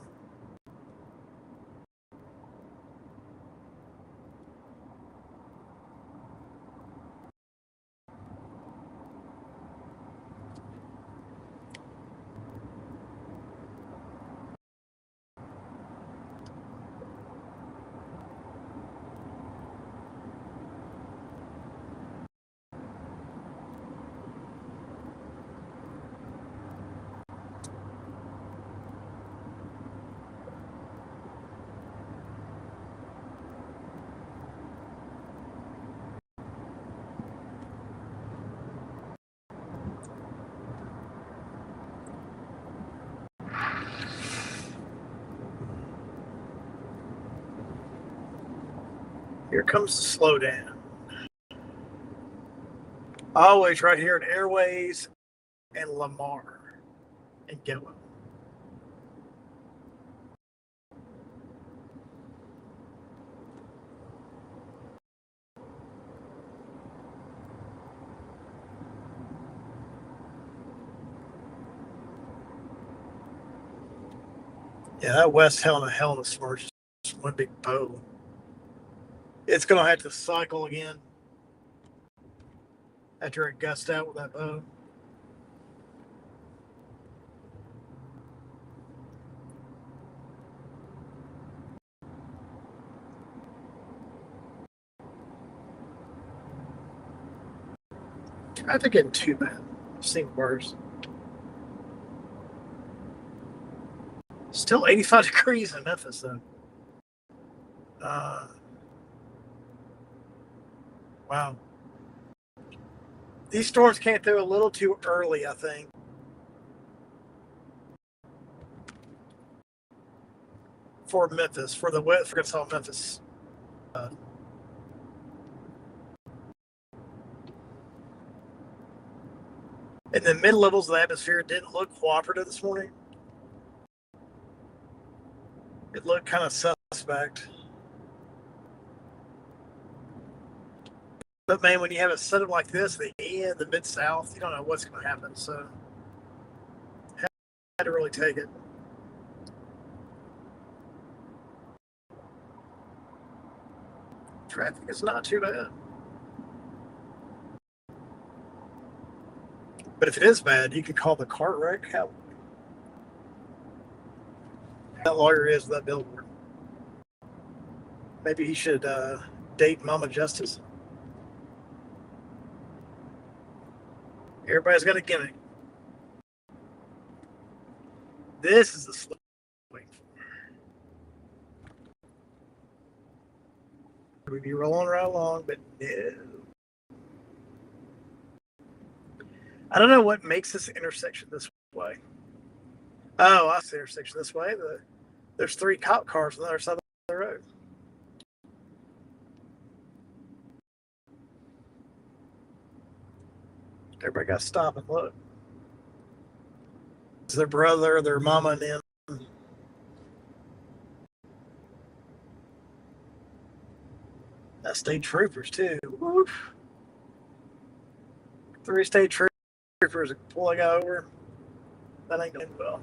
Here comes the slowdown. Always right here at Airways and Lamar and Gillen. Yeah, that West Helena storm is just one big bow. It's going to have to cycle again after it gusts out with that bow. Traffic isn't too bad. I've seen worse. Still 85 degrees in Memphis, though. Wow. These storms came through a little too early, I think. For Memphis, for the West Arkansas, Memphis. And the mid levels of the atmosphere didn't look cooperative this morning. It looked kind of suspect. But man, when you have a setup like this, the end, the mid south, you don't know what's going to happen. So, had to really take it. Traffic is not too bad. But if it is bad, you can call the car wreck. How that lawyer is with that billboard. Maybe he should date Mama Justice. Everybody's got a gimmick. This is the slow waiting for. We'd be rolling right along, but no. I don't know what makes this intersection this way. Oh, I see the intersection this way. There's 3 cop cars on the other side of the road. Everybody got to stop and look. It's their brother, their mama, and them. State troopers, too. Woof. 3 state troopers pulling over. That ain't going well.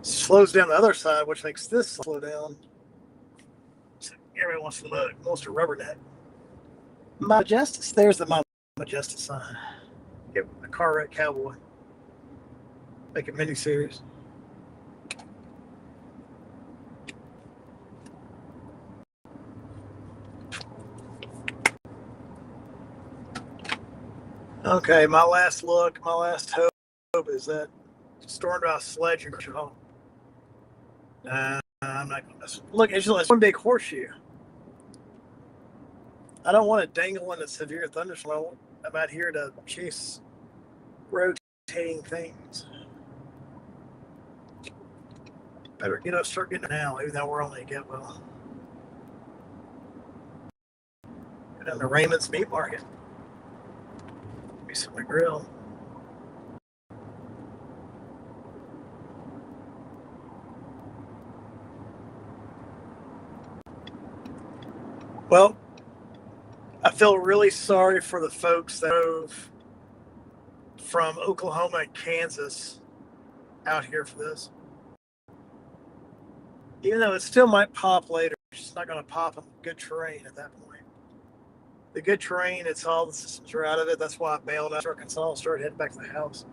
Slows down the other side, which makes this slow down. So everybody wants to look, wants to rubberneck. My Justice. There's the Mama Justice sign. Get a car wreck cowboy. Make a miniseries. Okay, my last look, my last hope is that stormed by a sledge and crash home. I'm not going to. Look, it's just one big horseshoe. I don't want to dangle in a severe thunderstorm. I'm out here to chase rotating things. Better start getting it now, even though we're only at Getwell. Go down to Raymond's Meat Market. Be some grill. Well, I feel really sorry for the folks that drove from Oklahoma and Kansas out here for this. Even though it still might pop later, it's just not going to pop in good terrain at that point. The good terrain, it's all the systems are out of it. That's why I bailed out of Arkansas and started heading back to the house.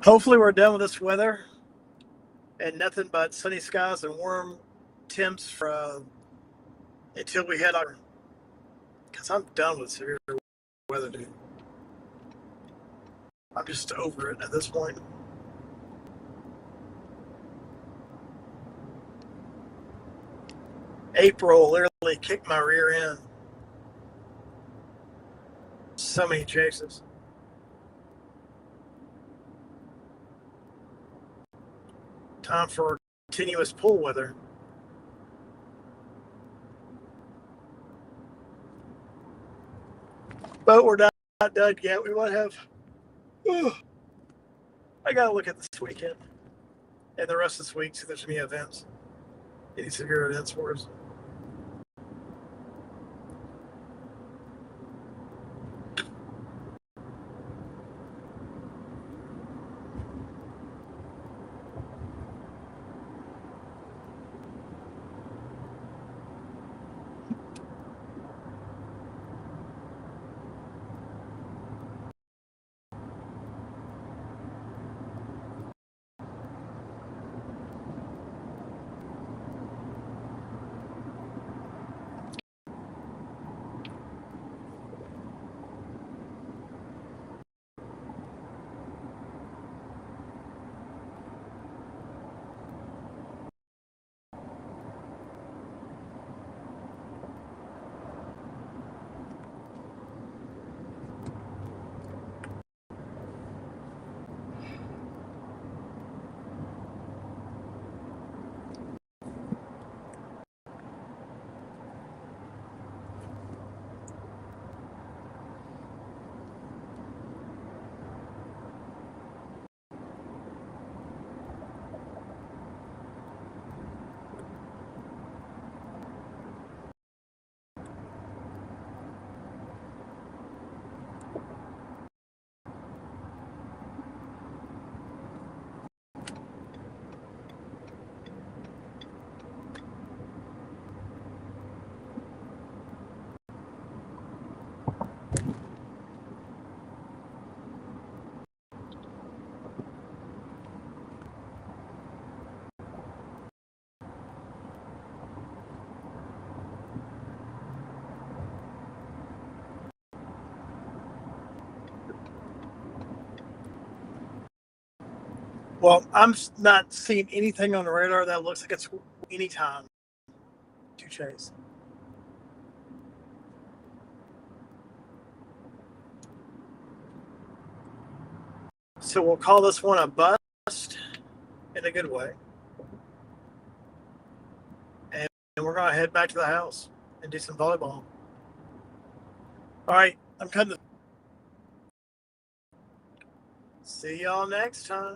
Hopefully we're done with this weather and nothing but sunny skies and warm temps for until we head on. Because I'm done with severe weather, dude. I'm just over it at this point. April literally kicked my rear end. So many chases. Time for continuous pool weather. But we're not done yet. We might have. I gotta look at this weekend and the rest of this week. See if there's any events, any severe events for us. Well, I'm not seeing anything on the radar that looks like it's anytime to chase. So we'll call this one a bust in a good way. And we're going to head back to the house and do some volleyball. All right, I'm cutting the. See y'all next time.